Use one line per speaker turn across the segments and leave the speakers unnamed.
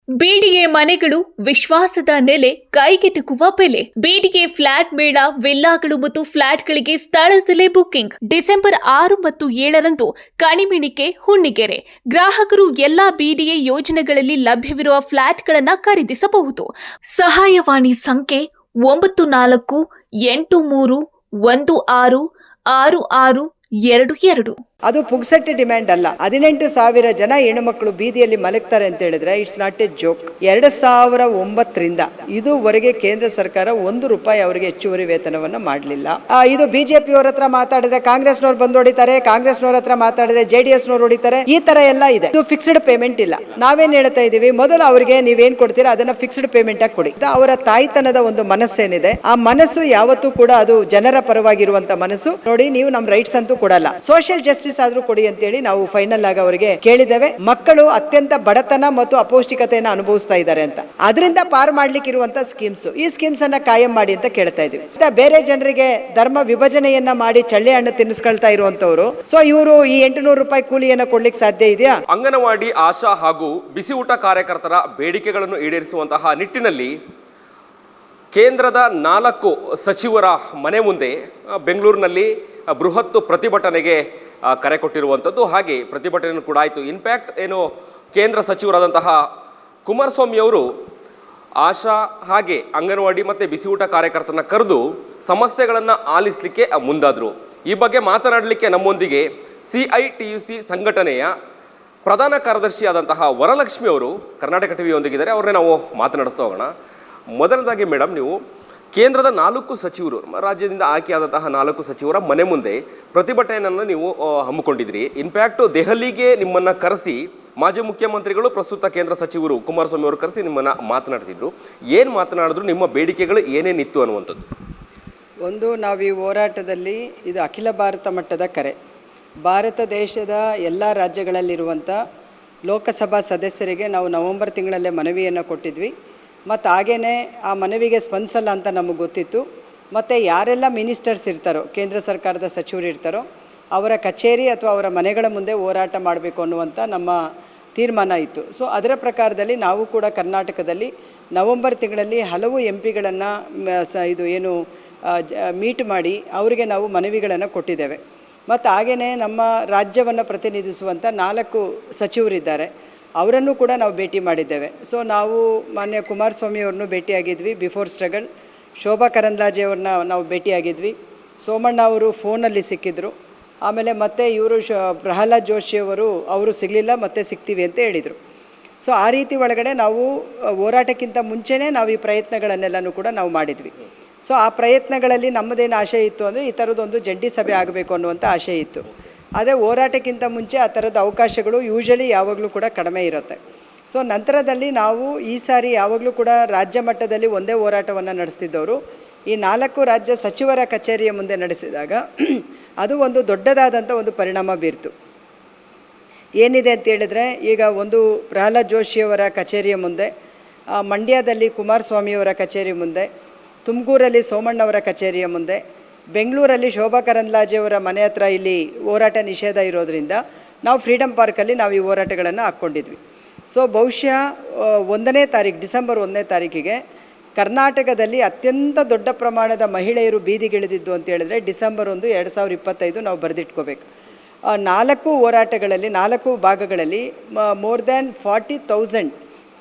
BDA ಮನೆಗಳು ವಿಶ್ವಾಸದ ನೆಲೆ, ಕೈಗೆಟುಕುವ ಬೆಲೆ. ಬಿಡಿಎ ಫ್ಲಾಟ್ ಮೇಳ, ವಿಲ್ಲಾಗಳು ಮತ್ತು ಫ್ಲಾಟ್ಗಳಿಗೆ ಸ್ಥಳದಲ್ಲೇ ಬುಕಿಂಗ್. ಡಿಸೆಂಬರ್ 6 ಮತ್ತು 7ರಂದು ಕಣಿಮಿಣಿಕೆ, ಹುಣ್ಣಿಗೆರೆ. ಗ್ರಾಹಕರು ಎಲ್ಲಾ ಬಿಡಿಎ ಯೋಜನೆಗಳಲ್ಲಿ ಲಭ್ಯವಿರುವ ಫ್ಲಾಟ್ಗಳನ್ನು ಖರೀದಿಸಬಹುದು. ಸಹಾಯವಾಣಿ ಸಂಖ್ಯೆ 9483166622.
ಅದು ಪುಗ್ಸಟ್ಟೆ ಡಿಮ್ಯಾಂಡ್ ಅಲ್ಲ. 18,000 ಜನ ಹೆಣ್ಣುಮಕ್ಕಳು ಬೀದಿಯಲ್ಲಿ ಮಲಗ್ತಾರೆ ಅಂತ ಹೇಳಿದ್ರೆ ಇಟ್ಸ್ ನಾಟ್ ಎ ಜೋಕ್. 2009ರಿಂದ ಇದುವರೆಗೆ ಕೇಂದ್ರ ಸರ್ಕಾರ ₹1 ಅವರಿಗೆ ಹೆಚ್ಚುವರಿ ವೇತನವನ್ನು ಮಾಡಲಿಲ್ಲ. ಇದು ಬಿಜೆಪಿಯವರ ಹತ್ರ ಮಾತಾಡಿದ್ರೆ ಕಾಂಗ್ರೆಸ್ನವ್ರು ಬಂದು ಹೊಡಿತಾರೆ, ಕಾಂಗ್ರೆಸ್ನವ್ರ ಹತ್ರ ಮಾತಾಡಿದ್ರೆ JDSನವ್ರು ಹೊಡಿತಾರೆ. ಈ ತರ ಎಲ್ಲ ಇದೆ. ಇದು ಫಿಕ್ಸ್ಡ್ ಪೇಮೆಂಟ್ ಇಲ್ಲ. ನಾವೇನ್ ಹೇಳ್ತಾ ಇದೀವಿ, ಮೊದಲು ಅವರಿಗೆ ನೀವೇನ್ ಕೊಡ್ತೀರಾ ಅದನ್ನ ಫಿಕ್ಸ್ಡ್ ಪೇಮೆಂಟ್ ಆಗಿ ಕೊಡಿ. ಅವರ ತಾಯ್ತನದ ಒಂದು ಮನಸ್ಸೇನಿದೆ, ಆ ಮನಸ್ಸು ಯಾವತ್ತೂ ಕೂಡ ಅದು ಜನರ ಪರವಾಗಿರುವಂತ ಮನಸ್ಸು. ನೋಡಿ, ನೀವು ನಮ್ಮ ರೈಟ್ಸ್ ಅಂತೂ ಕೊಡಲ್ಲ, ಸೋಷಿಯಲ್ ಜಸ್ಟಿಸ್ ಆದ್ರೂ ಕೊಡಿ ಅಂತೇಳಿ ನಾವು ಫೈನಲ್ ಆಗಿ ಅವರಿಗೆ ಕೇಳಿದ್ದೇವೆ. ಮಕ್ಕಳು ಅತ್ಯಂತ ಬಡತನ ಮತ್ತು ಅಪೌಷ್ಟಿಕತೆಯನ್ನು ಅನುಭವಿಸ್ತಾ ಇದ್ದಾರೆ ಅಂತ, ಅದರಿಂದ ಪಾರ್ ಮಾಡ್ಲಿಕ್ಕೆ ಇರುವಂತ ಸ್ಕೀಮ್ಸ್, ಈ ಸ್ಕೀಮ್ಸ್ ಅನ್ನ ಕಾಯಂ ಮಾಡಿ ಅಂತ ಕೇಳ್ತಾ ಇದೀವಿ. ಬೇರೆ ಜನರಿಗೆ ಧರ್ಮ ವಿಭಜನೆಯನ್ನ ಮಾಡಿ ಚಳ್ಳೆ ಹಣ್ಣು ತಿನ್ನಿಸ್ಕೊಳ್ತಾ ಇರುವಂತವ್ರು, ಸೊ ಇವರು ಈ ₹800 ಕೂಲಿಯನ್ನ ಕೊಡ್ಲಿಕ್ಕೆ ಸಾಧ್ಯ ಇದೆಯಾ?
ಅಂಗನವಾಡಿ, ಆಶಾ ಹಾಗೂ ಬಿಸಿ ಊಟ ಕಾರ್ಯಕರ್ತರ ಬೇಡಿಕೆಗಳನ್ನು ಈಡೇರಿಸುವಂತಹ ನಿಟ್ಟಿನಲ್ಲಿ ಕೇಂದ್ರದ 4 ಸಚಿವರ ಮನೆ ಮುಂದೆ ಬೆಂಗಳೂರಿನಲ್ಲಿ ಬೃಹತ್ ಪ್ರತಿಭಟನೆಗೆ ಕರೆ ಕೊಟ್ಟಿರುವಂಥದ್ದು. ಹಾಗೆ ಪ್ರತಿಭಟನೆ ಕೂಡ ಆಯಿತು. ಇನ್ಫ್ಯಾಕ್ಟ್ ಏನು ಕೇಂದ್ರ ಸಚಿವರಾದಂತಹ ಕುಮಾರಸ್ವಾಮಿ ಅವರು ಆಶಾ ಹಾಗೆ ಅಂಗನವಾಡಿ ಮತ್ತು ಬಿಸಿ ಊಟ ಕಾರ್ಯಕರ್ತರನ್ನ ಕರೆದು ಸಮಸ್ಯೆಗಳನ್ನು ಆಲಿಸಲಿಕ್ಕೆ ಮುಂದಾದರು. ಈ ಬಗ್ಗೆ ಮಾತನಾಡಲಿಕ್ಕೆ ನಮ್ಮೊಂದಿಗೆ CITUC ಸಂಘಟನೆಯ ಪ್ರಧಾನ ಕಾರ್ಯದರ್ಶಿಯಾದಂತಹ ವರಲಕ್ಷ್ಮಿ ಅವರು ಕರ್ನಾಟಕ ಟಿವಿಯೊಂದಿಗಿದ್ದಾರೆ. ಅವ್ರನ್ನೇ ನಾವು ಮಾತನಾಡಿಸ್ತಾ ಹೋಗೋಣ. ಮೊದಲದಾಗಿ ಮೇಡಮ್, ನೀವು ಕೇಂದ್ರದ 4 ಸಚಿವರು, ರಾಜ್ಯದಿಂದ ಆಯ್ಕೆಯಾದಂತಹ 4 ಸಚಿವರ ಮನೆ ಮುಂದೆ ಪ್ರತಿಭಟನೆಯನ್ನು ನೀವು ಹಮ್ಮಿಕೊಂಡಿದ್ರಿ. ಇನ್ಫ್ಯಾಕ್ಟ್ ದೆಹಲಿಗೆ ನಿಮ್ಮನ್ನು ಕರೆಸಿ ಮಾಜಿ ಮುಖ್ಯಮಂತ್ರಿಗಳು, ಪ್ರಸ್ತುತ ಕೇಂದ್ರ ಸಚಿವರು ಕುಮಾರಸ್ವಾಮಿ ಅವರು ಕರೆಸಿ ನಿಮ್ಮನ್ನು ಮಾತನಾಡ್ತಿದ್ರು. ಏನು ಮಾತನಾಡಿದ್ರು, ನಿಮ್ಮ ಬೇಡಿಕೆಗಳು ಏನೇನಿತ್ತು ಅನ್ನುವಂಥದ್ದು?
ಒಂದು, ನಾವು ಈ ಹೋರಾಟದಲ್ಲಿ ಇದು ಅಖಿಲ ಭಾರತ ಮಟ್ಟದ ಕರೆ. ಭಾರತ ದೇಶದ ಎಲ್ಲ ರಾಜ್ಯಗಳಲ್ಲಿರುವಂಥ ಲೋಕಸಭಾ ಸದಸ್ಯರಿಗೆ ನಾವು ನವೆಂಬರ್ ತಿಂಗಳಲ್ಲೇ ಮನವಿಯನ್ನು ಕೊಟ್ಟಿದ್ವಿ. ಮತ್ತು ಹಾಗೇ ಆ ಮನವಿಗೆ ಸ್ಪಂದಿಸಲ್ಲ ಅಂತ ನಮಗೆ ಗೊತ್ತಿತ್ತು. ಮತ್ತು ಯಾರೆಲ್ಲ ಮಿನಿಸ್ಟರ್ಸ್ ಇರ್ತಾರೋ, ಕೇಂದ್ರ ಸರ್ಕಾರದ ಸಚಿವರು ಇರ್ತಾರೋ, ಅವರ ಕಚೇರಿ ಅಥವಾ ಅವರ ಮನೆಗಳ ಮುಂದೆ ಹೋರಾಟ ಮಾಡಬೇಕು ಅನ್ನುವಂಥ ನಮ್ಮ ತೀರ್ಮಾನ ಇತ್ತು. ಸೊ ಅದರ ಪ್ರಕಾರದಲ್ಲಿ ನಾವು ಕೂಡ ಕರ್ನಾಟಕದಲ್ಲಿ ನವೆಂಬರ್ ತಿಂಗಳಲ್ಲಿ ಹಲವು MP ಗಳನ್ನು ಮೀಟ್ ಮಾಡಿ ಅವರಿಗೆ ನಾವು ಮನವಿಗಳನ್ನು ಕೊಟ್ಟಿದ್ದೇವೆ. ಮತ್ತು ಹಾಗೆಯೇ ನಮ್ಮ ರಾಜ್ಯವನ್ನು ಪ್ರತಿನಿಧಿಸುವಂಥ 4 ಸಚಿವರಿದ್ದಾರೆ, ಅವರನ್ನು ಕೂಡ ನಾವು ಭೇಟಿ ಮಾಡಿದ್ದೇವೆ. ಸೊ ನಾವು ಮಾನ್ಯ ಕುಮಾರಸ್ವಾಮಿಯವ್ರನ್ನೂ ಭೇಟಿಯಾಗಿದ್ವಿ ಬಿಫೋರ್ ಸ್ಟ್ರಗಲ್. ಶೋಭಾ ಕರಂದ್ಲಾಜೆಯವ್ರನ್ನ ನಾವು ಭೇಟಿಯಾಗಿದ್ವಿ. ಸೋಮಣ್ಣ ಅವರು ಫೋನಲ್ಲಿ ಸಿಕ್ಕಿದ್ರು. ಆಮೇಲೆ ಮತ್ತೆ ಇವರು ಪ್ರಹ್ಲಾದ್ ಜೋಶಿಯವರು ಸಿಗಲಿಲ್ಲ, ಮತ್ತೆ ಸಿಗ್ತೀವಿ ಅಂತ ಹೇಳಿದರು. ಸೊ ಆ ರೀತಿ ಒಳಗಡೆ ನಾವು ಹೋರಾಟಕ್ಕಿಂತ ಮುಂಚೆನೇ ನಾವು ಈ ಪ್ರಯತ್ನಗಳನ್ನೆಲ್ಲನೂ ಕೂಡ ನಾವು ಮಾಡಿದ್ವಿ. ಸೊ ಆ ಪ್ರಯತ್ನಗಳಲ್ಲಿ ನಮ್ಮದೇನು ಆಶೆ ಇತ್ತು ಅಂದರೆ ಈ ಥರದೊಂದು ಜಂಟಿ ಸಭೆ ಆಗಬೇಕು ಅನ್ನುವಂಥ ಆಶೆ ಇತ್ತು. ಆದರೆ ಹೋರಾಟಕ್ಕಿಂತ ಮುಂಚೆ ಆ ಥರದ ಅವಕಾಶಗಳು ಯೂಶಲಿ ಯಾವಾಗಲೂ ಕೂಡ ಕಡಿಮೆ ಇರುತ್ತೆ. ಸೊ ನಂತರದಲ್ಲಿ ನಾವು ಈ ಸಾರಿ ಯಾವಾಗಲೂ ಕೂಡ ರಾಜ್ಯ ಮಟ್ಟದಲ್ಲಿ ಒಂದೇ ಹೋರಾಟವನ್ನು ನಡೆಸ್ತಿದ್ದವರು ಈ 4 ರಾಜ್ಯ ಸಚಿವರ ಕಚೇರಿಯ ಮುಂದೆ ನಡೆಸಿದಾಗ ಅದು ಒಂದು ದೊಡ್ಡದಾದಂಥ ಒಂದು ಪರಿಣಾಮ ಬೀರ್ತು. ಏನಿದೆ ಅಂತ ಹೇಳಿದ್ರೆ, ಈಗ ಒಂದು ಪ್ರಹ್ಲಾದ್ ಜೋಶಿಯವರ ಕಚೇರಿಯ ಮುಂದೆ, ಮಂಡ್ಯದಲ್ಲಿ ಕುಮಾರಸ್ವಾಮಿಯವರ ಕಚೇರಿ ಮುಂದೆ, ತುಮಕೂರಲ್ಲಿ ಸೋಮಣ್ಣವರ ಕಚೇರಿಯ ಮುಂದೆ, ಬೆಂಗಳೂರಲ್ಲಿ ಶೋಭಾ ಕರಂದ್ಲಾಜೆಯವರ ಮನೆ ಹತ್ರ ಇಲ್ಲಿ ಹೋರಾಟ ನಿಷೇಧ ಇರೋದರಿಂದ ನಾವು ಫ್ರೀಡಮ್ ಪಾರ್ಕಲ್ಲಿ ನಾವು ಈ ಹೋರಾಟಗಳನ್ನು ಹಾಕ್ಕೊಂಡಿದ್ವಿ. ಸೊ ಬಹುಶಃ 1ನೇ ತಾರೀಕು, ಡಿಸೆಂಬರ್ 1ನೇ ತಾರೀಕಿಗೆ ಕರ್ನಾಟಕದಲ್ಲಿ ಅತ್ಯಂತ ದೊಡ್ಡ ಪ್ರಮಾಣದ ಮಹಿಳೆಯರು ಬೀದಿಗಿಳಿದಿದ್ದು ಅಂತ ಹೇಳಿದ್ರೆ ಡಿಸೆಂಬರ್ 1, 2025 ನಾವು ಬರೆದಿಟ್ಕೋಬೇಕು. 4 ಹೋರಾಟಗಳಲ್ಲಿ 4 ಭಾಗಗಳಲ್ಲಿ ಮೋರ್ ದ್ಯಾನ್ 40,000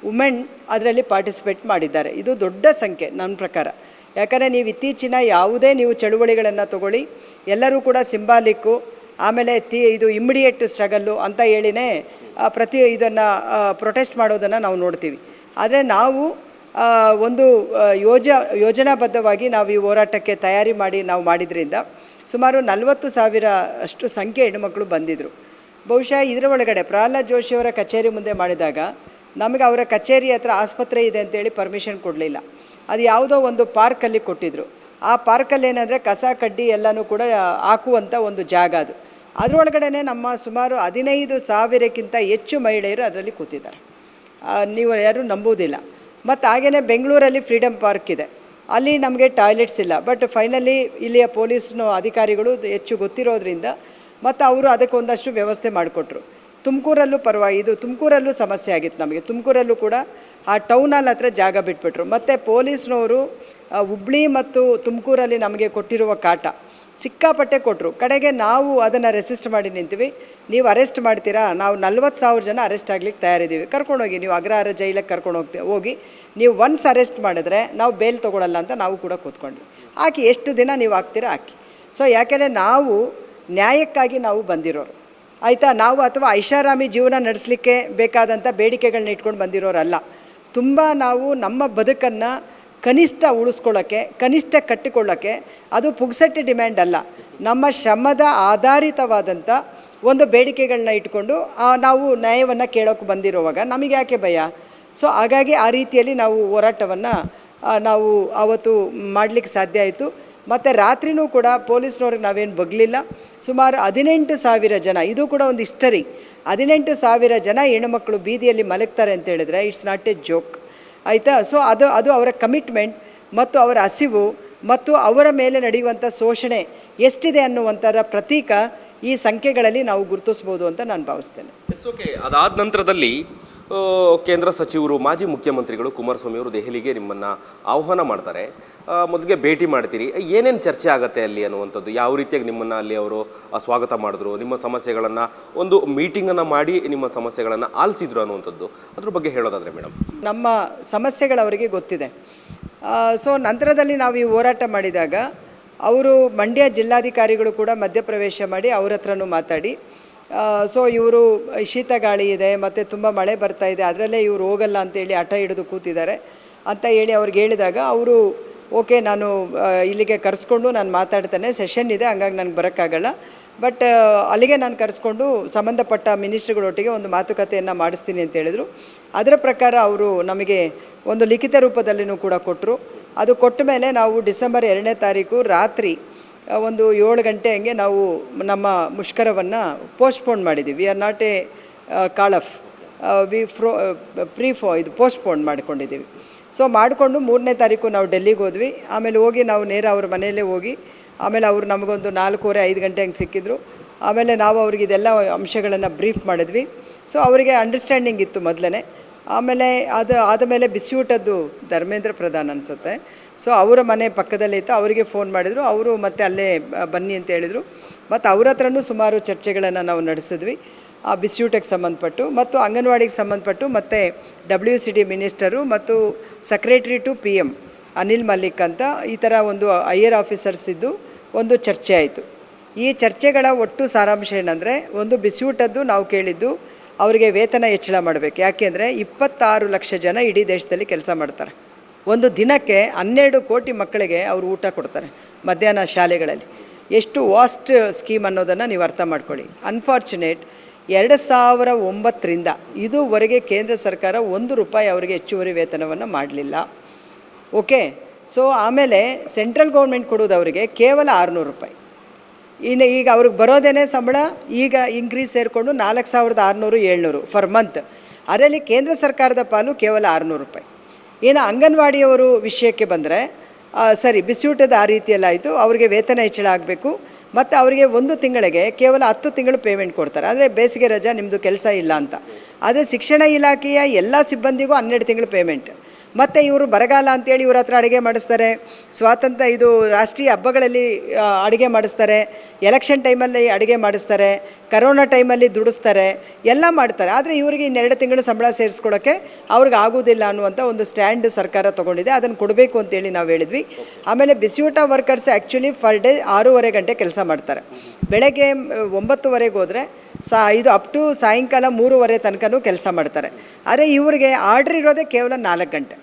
ವುಮೆನ್ ಅದರಲ್ಲಿ ಪಾರ್ಟಿಸಿಪೇಟ್ ಮಾಡಿದ್ದಾರೆ. ಇದು ದೊಡ್ಡ ಸಂಖ್ಯೆ ನನ್ನ ಪ್ರಕಾರ. ಯಾಕಂದರೆ ನೀವು ಇತ್ತೀಚಿನ ಯಾವುದೇ ನೀವು ಚಳುವಳಿಗಳನ್ನು ತಗೊಳ್ಳಿ, ಎಲ್ಲರೂ ಕೂಡ ಸಿಂಬಾಲಿಕ್ಕು, ಆಮೇಲೆ ಇದು ಇಮ್ಮಿಡಿಯೇಟ್ ಸ್ಟ್ರಗಲ್ಲು ಅಂತ ಹೇಳಿನೇ ಇದನ್ನು ಪ್ರೊಟೆಸ್ಟ್ ಮಾಡೋದನ್ನು ನಾವು ನೋಡ್ತೀವಿ. ಆದರೆ ನಾವು ಒಂದು ಯೋಜನಾಬದ್ಧವಾಗಿ ನಾವು ಈ ಹೋರಾಟಕ್ಕೆ ತಯಾರಿ ಮಾಡಿ ನಾವು ಮಾಡಿದ್ರಿಂದ ಸುಮಾರು 40,000 ಅಷ್ಟು ಸಂಖ್ಯೆ ಹೆಣ್ಣುಮಕ್ಕಳು ಬಂದಿದ್ದರು. ಬಹುಶಃ ಇದರ ಒಳಗಡೆ ಪ್ರಹ್ಲಾದ್ ಜೋಶಿಯವರ ಕಚೇರಿ ಮುಂದೆ ಮಾಡಿದಾಗ ನಮಗೆ ಅವರ ಕಚೇರಿ ಹತ್ರ ಆಸ್ಪತ್ರೆ ಇದೆ ಅಂತೇಳಿ ಪರ್ಮಿಷನ್ ಕೊಡಲಿಲ್ಲ. ಅದು ಯಾವುದೋ ಒಂದು ಪಾರ್ಕಲ್ಲಿ ಕೊಟ್ಟಿದ್ದರು. ಆ ಪಾರ್ಕಲ್ಲಿ ಏನಂದರೆ ಕಸ ಕಡ್ಡಿ ಎಲ್ಲನೂ ಕೂಡ ಹಾಕುವಂಥ ಒಂದು ಜಾಗ ಅದು. ಅದರೊಳಗಡೆ ನಮ್ಮ ಸುಮಾರು 15,000ಕ್ಕಿಂತ ಹೆಚ್ಚು ಮಹಿಳೆಯರು ಅದರಲ್ಲಿ ಕೂತಿದ್ದಾರೆ. ನೀವು ಯಾರೂ ನಂಬುವುದಿಲ್ಲ. ಮತ್ತು ಹಾಗೆಯೇ ಬೆಂಗಳೂರಲ್ಲಿ ಫ್ರೀಡಮ್ ಪಾರ್ಕ್ ಇದೆ, ಅಲ್ಲಿ ನಮಗೆ ಟಾಯ್ಲೆಟ್ಸ್ ಇಲ್ಲ. ಬಟ್ ಫೈನಲಿ ಇಲ್ಲಿಯ ಪೊಲೀಸ್ನ ಅಧಿಕಾರಿಗಳು ಹೆಚ್ಚು ಗೊತ್ತಿರೋದ್ರಿಂದ ಮತ್ತು ಅವರು ಅದಕ್ಕೆ ಒಂದಷ್ಟು ವ್ಯವಸ್ಥೆ ಮಾಡಿಕೊಟ್ರು. ತುಮಕೂರಲ್ಲೂ ಇದು ತುಮಕೂರಲ್ಲೂ ಸಮಸ್ಯೆ ಆಗಿತ್ತು ನಮಗೆ. ತುಮಕೂರಲ್ಲೂ ಕೂಡ ಆ ಟೌನ್ ಹಾಲ್ ಹತ್ರ ಜಾಗ ಬಿಟ್ಬಿಟ್ರು. ಮತ್ತು ಪೊಲೀಸ್ನವರು ಹುಬ್ಳಿ ಮತ್ತು ತುಮಕೂರಲ್ಲಿ ನಮಗೆ ಕೊಟ್ಟಿರುವ ಕಾಟ ಸಿಕ್ಕಾಪಟ್ಟೆ ಕೊಟ್ಟರು. ಕಡೆಗೆ ನಾವು ಅದನ್ನು ರೆಸಿಸ್ಟ್ ಮಾಡಿ ನಿಂತೀವಿ. ನೀವು ಅರೆಸ್ಟ್ ಮಾಡ್ತೀರಾ, ನಾವು 40,000 ಜನ ಅರೆಸ್ಟ್ ಆಗ್ಲಿಕ್ಕೆ ತಯಾರಿದ್ದೀವಿ, ಕರ್ಕೊಂಡೋಗಿ ನೀವು ಅಗ್ರಹಾರ ಜೈಲಿಗೆ ಕರ್ಕೊಂಡು ಹೋಗಿ ನೀವು ಒನ್ಸ್ ಅರೆಸ್ಟ್ ಮಾಡಿದ್ರೆ ನಾವು ಬೇಲ್ ತೊಗೊಳ್ಳಲ್ಲ ಅಂತ ನಾವು ಕೂಡ ಕೂತ್ಕೊಂಡ್ವಿ. ಹಾಕಿ ಎಷ್ಟು ದಿನ ನೀವು ಹಾಕ್ತೀರಾ ಹಾಕಿ. ಸೊ ಯಾಕೆಂದರೆ ನಾವು ನ್ಯಾಯಕ್ಕಾಗಿ ನಾವು ಬಂದಿರೋರು, ಆಯಿತಾ. ನಾವು ಅಥವಾ ಐಷಾರಾಮಿ ಜೀವನ ನಡೆಸಲಿಕ್ಕೆ ಬೇಕಾದಂಥ ಬೇಡಿಕೆಗಳನ್ನ ಇಟ್ಕೊಂಡು ಬಂದಿರೋರಲ್ಲ. ತುಂಬ ನಾವು ನಮ್ಮ ಬದುಕನ್ನು ಕನಿಷ್ಠ ಉಳಿಸ್ಕೊಳ್ಳೋಕ್ಕೆ, ಕನಿಷ್ಠ ಕಟ್ಟಿಕೊಳ್ಳೋಕ್ಕೆ, ಅದು ಪುಗ್ಸಟ್ಟೆ ಡಿಮ್ಯಾಂಡ್ ಅಲ್ಲ, ನಮ್ಮ ಶ್ರಮದ ಆಧಾರಿತವಾದಂಥ ಒಂದು ಬೇಡಿಕೆಗಳನ್ನ ಇಟ್ಕೊಂಡು ನಾವು ನ್ಯಾಯವನ್ನು ಕೇಳೋಕ್ಕೆ ಬಂದಿರುವಾಗ ನಮಗೆ ಯಾಕೆ ಭಯ? ಸೊ ಹಾಗಾಗಿ ಆ ರೀತಿಯಲ್ಲಿ ನಾವು ಹೋರಾಟವನ್ನು ನಾವು ಆವತ್ತು ಮಾಡಲಿಕ್ಕೆ ಸಾಧ್ಯ ಆಯಿತು. ಮತ್ತು ರಾತ್ರಿನೂ ಕೂಡ ಪೊಲೀಸ್ನವ್ರಿಗೆ ನಾವೇನು ಬಗ್ಲಿಲ್ಲ. ಸುಮಾರು 18,000 ಜನ, ಇದು ಕೂಡ ಒಂದು ಹಿಸ್ಟರಿ. 18,000 ಜನ ಹೆಣ್ಣುಮಕ್ಕಳು ಬೀದಿಯಲ್ಲಿ ಮಲಗ್ತಾರೆ ಅಂತ ಹೇಳಿದ್ರೆ ಇಟ್ಸ್ ನಾಟ್ ಎ ಜೋಕ್, ಆಯಿತಾ. ಸೊ ಅದು ಅವರ ಕಮಿಟ್ಮೆಂಟ್ ಮತ್ತು ಅವರ ಹಸಿವು ಮತ್ತು ಅವರ ಮೇಲೆ ನಡೆಯುವಂಥ ಶೋಷಣೆ ಎಷ್ಟಿದೆ ಅನ್ನುವಂಥರ ಪ್ರತೀಕ ಈ ಸಂಖ್ಯೆಗಳಲ್ಲಿ ನಾವು ಗುರುತಿಸ್ಬೋದು ಅಂತ ನಾನು ಭಾವಿಸ್ತೇನೆ.
ಓಕೆ, ಅದಾದ ನಂತರದಲ್ಲಿ ಕೇಂದ್ರ ಸಚಿವರು, ಮಾಜಿ ಮುಖ್ಯಮಂತ್ರಿಗಳು ಕುಮಾರಸ್ವಾಮಿ ಅವರು ದೆಹಲಿಗೆ ನಿಮ್ಮನ್ನು ಆಹ್ವಾನ ಮಾಡ್ತಾರೆ. ಮೊದಲಿಗೆ ಭೇಟಿ ಮಾಡ್ತೀರಿ, ಏನೇನು ಚರ್ಚೆ ಆಗುತ್ತೆ ಅಲ್ಲಿ ಅನ್ನುವಂಥದ್ದು, ಯಾವ ರೀತಿಯಾಗಿ ನಿಮ್ಮನ್ನು ಅಲ್ಲಿ ಅವರು ಸ್ವಾಗತ ಮಾಡಿದ್ರು, ನಿಮ್ಮ ಸಮಸ್ಯೆಗಳನ್ನು ಒಂದು ಮೀಟಿಂಗನ್ನು ಮಾಡಿ ನಿಮ್ಮ ಸಮಸ್ಯೆಗಳನ್ನು ಆಲಿಸಿದ್ರು ಅನ್ನುವಂಥದ್ದು, ಅದ್ರ ಬಗ್ಗೆ ಹೇಳೋದಾದರೆ ಮೇಡಮ್.
ನಮ್ಮ ಸಮಸ್ಯೆಗಳು ಅವರಿಗೆ ಗೊತ್ತಿದೆ. ಸೊ ನಂತರದಲ್ಲಿ ನಾವು ಈ ಹೋರಾಟ ಮಾಡಿದಾಗ ಅವರು ಮಂಡ್ಯ ಜಿಲ್ಲಾಧಿಕಾರಿಗಳು ಕೂಡ ಮಧ್ಯಪ್ರವೇಶ ಮಾಡಿ ಅವ್ರ ಹತ್ರನೂ ಮಾತಾಡಿ, ಸೊ ಇವರು ಶೀತ ಗಾಳಿ ಇದೆ ಮತ್ತು ತುಂಬ ಮಳೆ ಬರ್ತಾ ಇದೆ, ಅದರಲ್ಲೇ ಇವರು ಹೋಗಲ್ಲ ಅಂತೇಳಿ ಹಠ ಹಿಡಿದು ಕೂತಿದ್ದಾರೆ ಅಂತ ಹೇಳಿ ಅವ್ರಿಗೆ ಹೇಳಿದಾಗ ಅವರು ಓಕೆ, ನಾನು ಇಲ್ಲಿಗೆ ಕರೆಸ್ಕೊಂಡು ನಾನು ಮಾತಾಡ್ತೇನೆ, ಸೆಷನ್ ಇದೆ ಹಂಗಾಗಿ ನನಗೆ ಬರೋಕ್ಕಾಗಲ್ಲ, ಬಟ್ ಅಲ್ಲಿಗೆ ನಾನು ಕರೆಸ್ಕೊಂಡು ಸಂಬಂಧಪಟ್ಟ ಮಿನಿಸ್ಟ್ರುಗಳೊಟ್ಟಿಗೆ ಒಂದು ಮಾತುಕತೆಯನ್ನು ಮಾಡಿಸ್ತೀನಿ ಅಂತ ಹೇಳಿದರು. ಅದರ ಪ್ರಕಾರ ಅವರು ನಮಗೆ ಒಂದು ಲಿಖಿತ ರೂಪದಲ್ಲಿನೂ ಕೂಡ ಕೊಟ್ಟರು. ಅದು ಕೊಟ್ಟ ಮೇಲೆ ನಾವು ಡಿಸೆಂಬರ್ 2ನೇ ತಾರೀಕು ರಾತ್ರಿ ಒಂದು 7 ಗಂಟೆ ಹಂಗೆ ನಾವು ನಮ್ಮ ಮುಷ್ಕರವನ್ನು ಪೋಸ್ಟ್ಪೋನ್ ಮಾಡಿದ್ದೀವಿ. We are not A Call of ಇದು ಪೋಸ್ಟ್ಪೋನ್ ಮಾಡ್ಕೊಂಡಿದ್ದೀವಿ. ಸೊ ಮಾಡಿಕೊಂಡು 3ನೇ ತಾರೀಕು ನಾವು ಡೆಲ್ಲಿಗೆ ಹೋದ್ವಿ. ಆಮೇಲೆ ಹೋಗಿ ನಾವು ನೇರ ಅವ್ರ ಮನೆಯಲ್ಲೇ ಹೋಗಿ ಆಮೇಲೆ ಅವರು ನಮಗೊಂದು 4:15 ಗಂಟೆ ಹಂಗೆ ಸಿಕ್ಕಿದ್ರು. ಆಮೇಲೆ ನಾವು ಅವ್ರಿಗೆ ಇದೆಲ್ಲ ಅಂಶಗಳನ್ನು ಬ್ರೀಫ್ ಮಾಡಿದ್ವಿ. ಸೊ ಅವರಿಗೆ ಅಂಡರ್ಸ್ಟ್ಯಾಂಡಿಂಗ್ ಇತ್ತು ಮೊದಲೇ. ಆಮೇಲೆ ಆದಮೇಲೆ ಬಿಸಿಯೂಟದ್ದು ಧರ್ಮೇಂದ್ರ ಪ್ರಧಾನ್ ಅನಿಸುತ್ತೆ, ಸೊ ಅವರ ಮನೆ ಪಕ್ಕದಲ್ಲೇ ಇತ್ತು, ಅವರಿಗೆ ಫೋನ್ ಮಾಡಿದರು. ಅವರು ಮತ್ತೆ ಅಲ್ಲೇ ಬನ್ನಿ ಅಂತ ಹೇಳಿದರು. ಮತ್ತು ಅವ್ರ ಹತ್ರನೂ ಸುಮಾರು ಚರ್ಚೆಗಳನ್ನು ನಾವು ನಡೆಸಿದ್ವಿ ಆ ಬಿಸಿಯೂಟಕ್ಕೆ ಸಂಬಂಧಪಟ್ಟು ಮತ್ತು ಅಂಗನವಾಡಿಗೆ ಸಂಬಂಧಪಟ್ಟು. ಮತ್ತು WCD ಮಿನಿಸ್ಟರು ಮತ್ತು secretary to PM Anil Mallik ಅಂತ ಈ ಥರ ಒಂದು ಹೈಯರ್ ಆಫೀಸರ್ಸ್ ಇದ್ದು ಒಂದು ಚರ್ಚೆ ಆಯಿತು. ಈ ಚರ್ಚೆಗಳ ಒಟ್ಟು ಸಾರಾಂಶ ಏನಂದರೆ, ಒಂದು ಬಿಸಿಯೂಟದ್ದು ನಾವು ಕೇಳಿದ್ದು ಅವರಿಗೆ ವೇತನ ಹೆಚ್ಚಳ ಮಾಡಬೇಕು. ಯಾಕೆಂದರೆ 26 ಲಕ್ಷ ಜನ ಇಡೀ ದೇಶದಲ್ಲಿ ಕೆಲಸ ಮಾಡ್ತಾರೆ. ಒಂದು ದಿನಕ್ಕೆ 12 ಕೋಟಿ ಮಕ್ಕಳಿಗೆ ಅವರು ಊಟ ಕೊಡ್ತಾರೆ ಮಧ್ಯಾಹ್ನ ಶಾಲೆಗಳಲ್ಲಿ. ಎಷ್ಟು ವಾಸ್ಟ್ ಸ್ಕೀಮ್ ಅನ್ನೋದನ್ನು ನೀವು ಅರ್ಥ ಮಾಡ್ಕೊಳ್ಳಿ. ಅನ್ಫಾರ್ಚುನೇಟ್ 2009ರಿಂದ ಇದುವರೆಗೆ ಕೇಂದ್ರ ಸರ್ಕಾರ ₹1 ಅವರಿಗೆ ಹೆಚ್ಚುವರಿ ವೇತನವನ್ನು ಮಾಡಲಿಲ್ಲ. ಓಕೆ, ಸೊ ಆಮೇಲೆ ಸೆಂಟ್ರಲ್ ಗೌರ್ಮೆಂಟ್ ಕೊಡೋದು ಅವರಿಗೆ ಕೇವಲ ₹600. ಈಗ ಅವ್ರಿಗೆ ಬರೋದೇನೆ ಸಂಬಳ ಈಗ ಇನ್ಕ್ರೀಸ್ ಸೇರಿಕೊಂಡು 4,600 700 ಫರ್ ಮಂತ್. ಅದರಲ್ಲಿ ಕೇಂದ್ರ ಸರ್ಕಾರದ ಪಾಲು ಕೇವಲ ₹600. ಇನ್ನು ಅಂಗನವಾಡಿಯವರು ವಿಷಯಕ್ಕೆ ಬಂದರೆ ಸರಿ, ಬಿಸಿಯೂಟದ ಆ ರೀತಿಯಲ್ಲಾಯಿತು, ಅವರಿಗೆ ವೇತನ ಹೆಚ್ಚಳ ಆಗಬೇಕು ಮತ್ತು ಅವರಿಗೆ 1 ತಿಂಗಳಿಗೆ ಕೇವಲ 10 ತಿಂಗಳು ಪೇಮೆಂಟ್ ಕೊಡ್ತಾರೆ. ಅಂದರೆ ಬೇಸಿಗೆ ರಜಾ ನಿಮ್ಮದು ಕೆಲಸ ಇಲ್ಲ ಅಂತ. ಅದೇ ಶಿಕ್ಷಣ ಇಲಾಖೆಯ ಎಲ್ಲ ಸಿಬ್ಬಂದಿಗೂ 12 ತಿಂಗಳು ಪೇಮೆಂಟ್. ಮತ್ತು ಇವರು ಬರಗಾಲ ಅಂತೇಳಿ ಇವ್ರ ಹತ್ರ ಅಡುಗೆ ಮಾಡಿಸ್ತಾರೆ, ಸ್ವಾತಂತ್ರ್ಯ ಇದು ರಾಷ್ಟ್ರೀಯ ಹಬ್ಬಗಳಲ್ಲಿ ಅಡುಗೆ ಮಾಡಿಸ್ತಾರೆ, ಎಲೆಕ್ಷನ್ ಟೈಮಲ್ಲಿ ಅಡುಗೆ ಮಾಡಿಸ್ತಾರೆ, ಕರೋನಾ ಟೈಮಲ್ಲಿ ದುಡಿಸ್ತಾರೆ, ಎಲ್ಲ ಮಾಡ್ತಾರೆ. ಆದರೆ ಇವರಿಗೆ 2 ತಿಂಗಳು ಸಂಬಳ ಸೇರಿಸ್ಕೊಳ್ಳೋಕ್ಕೆ ಅವ್ರಿಗೆ ಆಗೋದಿಲ್ಲ ಅನ್ನುವಂಥ ಒಂದು ಸ್ಟ್ಯಾಂಡ್ ಸರ್ಕಾರ ತೊಗೊಂಡಿದೆ. ಅದನ್ನು ಕೊಡಬೇಕು ಅಂತೇಳಿ ನಾವು ಹೇಳಿದ್ವಿ. ಆಮೇಲೆ ಬಿಸಿಯೂಟ ವರ್ಕರ್ಸ್ ಆ್ಯಕ್ಚುಲಿ ಫರ್ ಡೇ 6.5 ಗಂಟೆ ಕೆಲಸ ಮಾಡ್ತಾರೆ. ಬೆಳಗ್ಗೆ 9:00 ಹೋದರೆ ಇದು ಅಪ್ ಟು ಸಾಯಂಕಾಲ 3:30 ತನಕನೂ ಕೆಲಸ ಮಾಡ್ತಾರೆ. ಆದರೆ ಇವರಿಗೆ ಆರ್ಡ್ರ್ ಇರೋದೇ ಕೇವಲ 4 ಗಂಟೆ.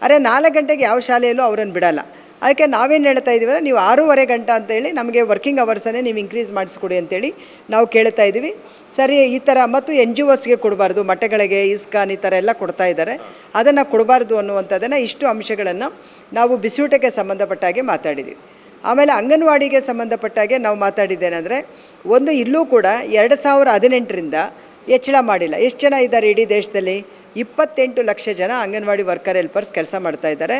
ಅರೆ 4 ಗಂಟೆಗೆ ಯಾವ ಶಾಲೆಯಲ್ಲೂ ಅವರನ್ನು ಬಿಡಲ್ಲ. ಅದಕ್ಕೆ ನಾವೇನು ಹೇಳ್ತಾ ಇದ್ದೀವಿ ಅಂದರೆ, ನೀವು 6.5 ಗಂಟೆ ಅಂತೇಳಿ ನಮಗೆ ವರ್ಕಿಂಗ್ ಅವರ್ಸನ್ನೇ ನೀವು ಇನ್ಕ್ರೀಸ್ ಮಾಡಿಸ್ಕೊಡಿ ಅಂತೇಳಿ ನಾವು ಕೇಳ್ತಾ ಇದ್ದೀವಿ. ಸರಿ, ಈ ಥರ ಮತ್ತು NGOಸ್ಗೆ ಕೊಡಬಾರ್ದು, ಮಠಗಳಿಗೆ, ಇಸ್ಕಾನ್ ಈ ಥರ ಎಲ್ಲ ಕೊಡ್ತಾ ಇದ್ದಾರೆ, ಅದನ್ನು ಕೊಡಬಾರ್ದು ಅನ್ನುವಂಥದ್ದನ್ನು ಇಷ್ಟು ಅಂಶಗಳನ್ನು ನಾವು ಬಿಸಿಯೂಟಕ್ಕೆ ಸಂಬಂಧಪಟ್ಟಾಗೆ ಮಾತಾಡಿದ್ದೀವಿ. ಆಮೇಲೆ ಅಂಗನವಾಡಿಗೆ ಸಂಬಂಧಪಟ್ಟಾಗೆ ನಾವು ಮಾತಾಡಿದ್ದೇನೆಂದರೆ, ಒಂದು ಇಲ್ಲೂ ಕೂಡ 2018ರಿಂದ ಹೆಚ್ಚಳ ಮಾಡಿಲ್ಲ. ಎಷ್ಟು ಜನ ಇದ್ದಾರೆ ಇಡೀ ದೇಶದಲ್ಲಿ? 28 ಲಕ್ಷ ಜನ ಅಂಗನವಾಡಿ ವರ್ಕರ್ ಹೆಲ್ಪರ್ಸ್ ಕೆಲಸ ಮಾಡ್ತಾ ಇದ್ದಾರೆ.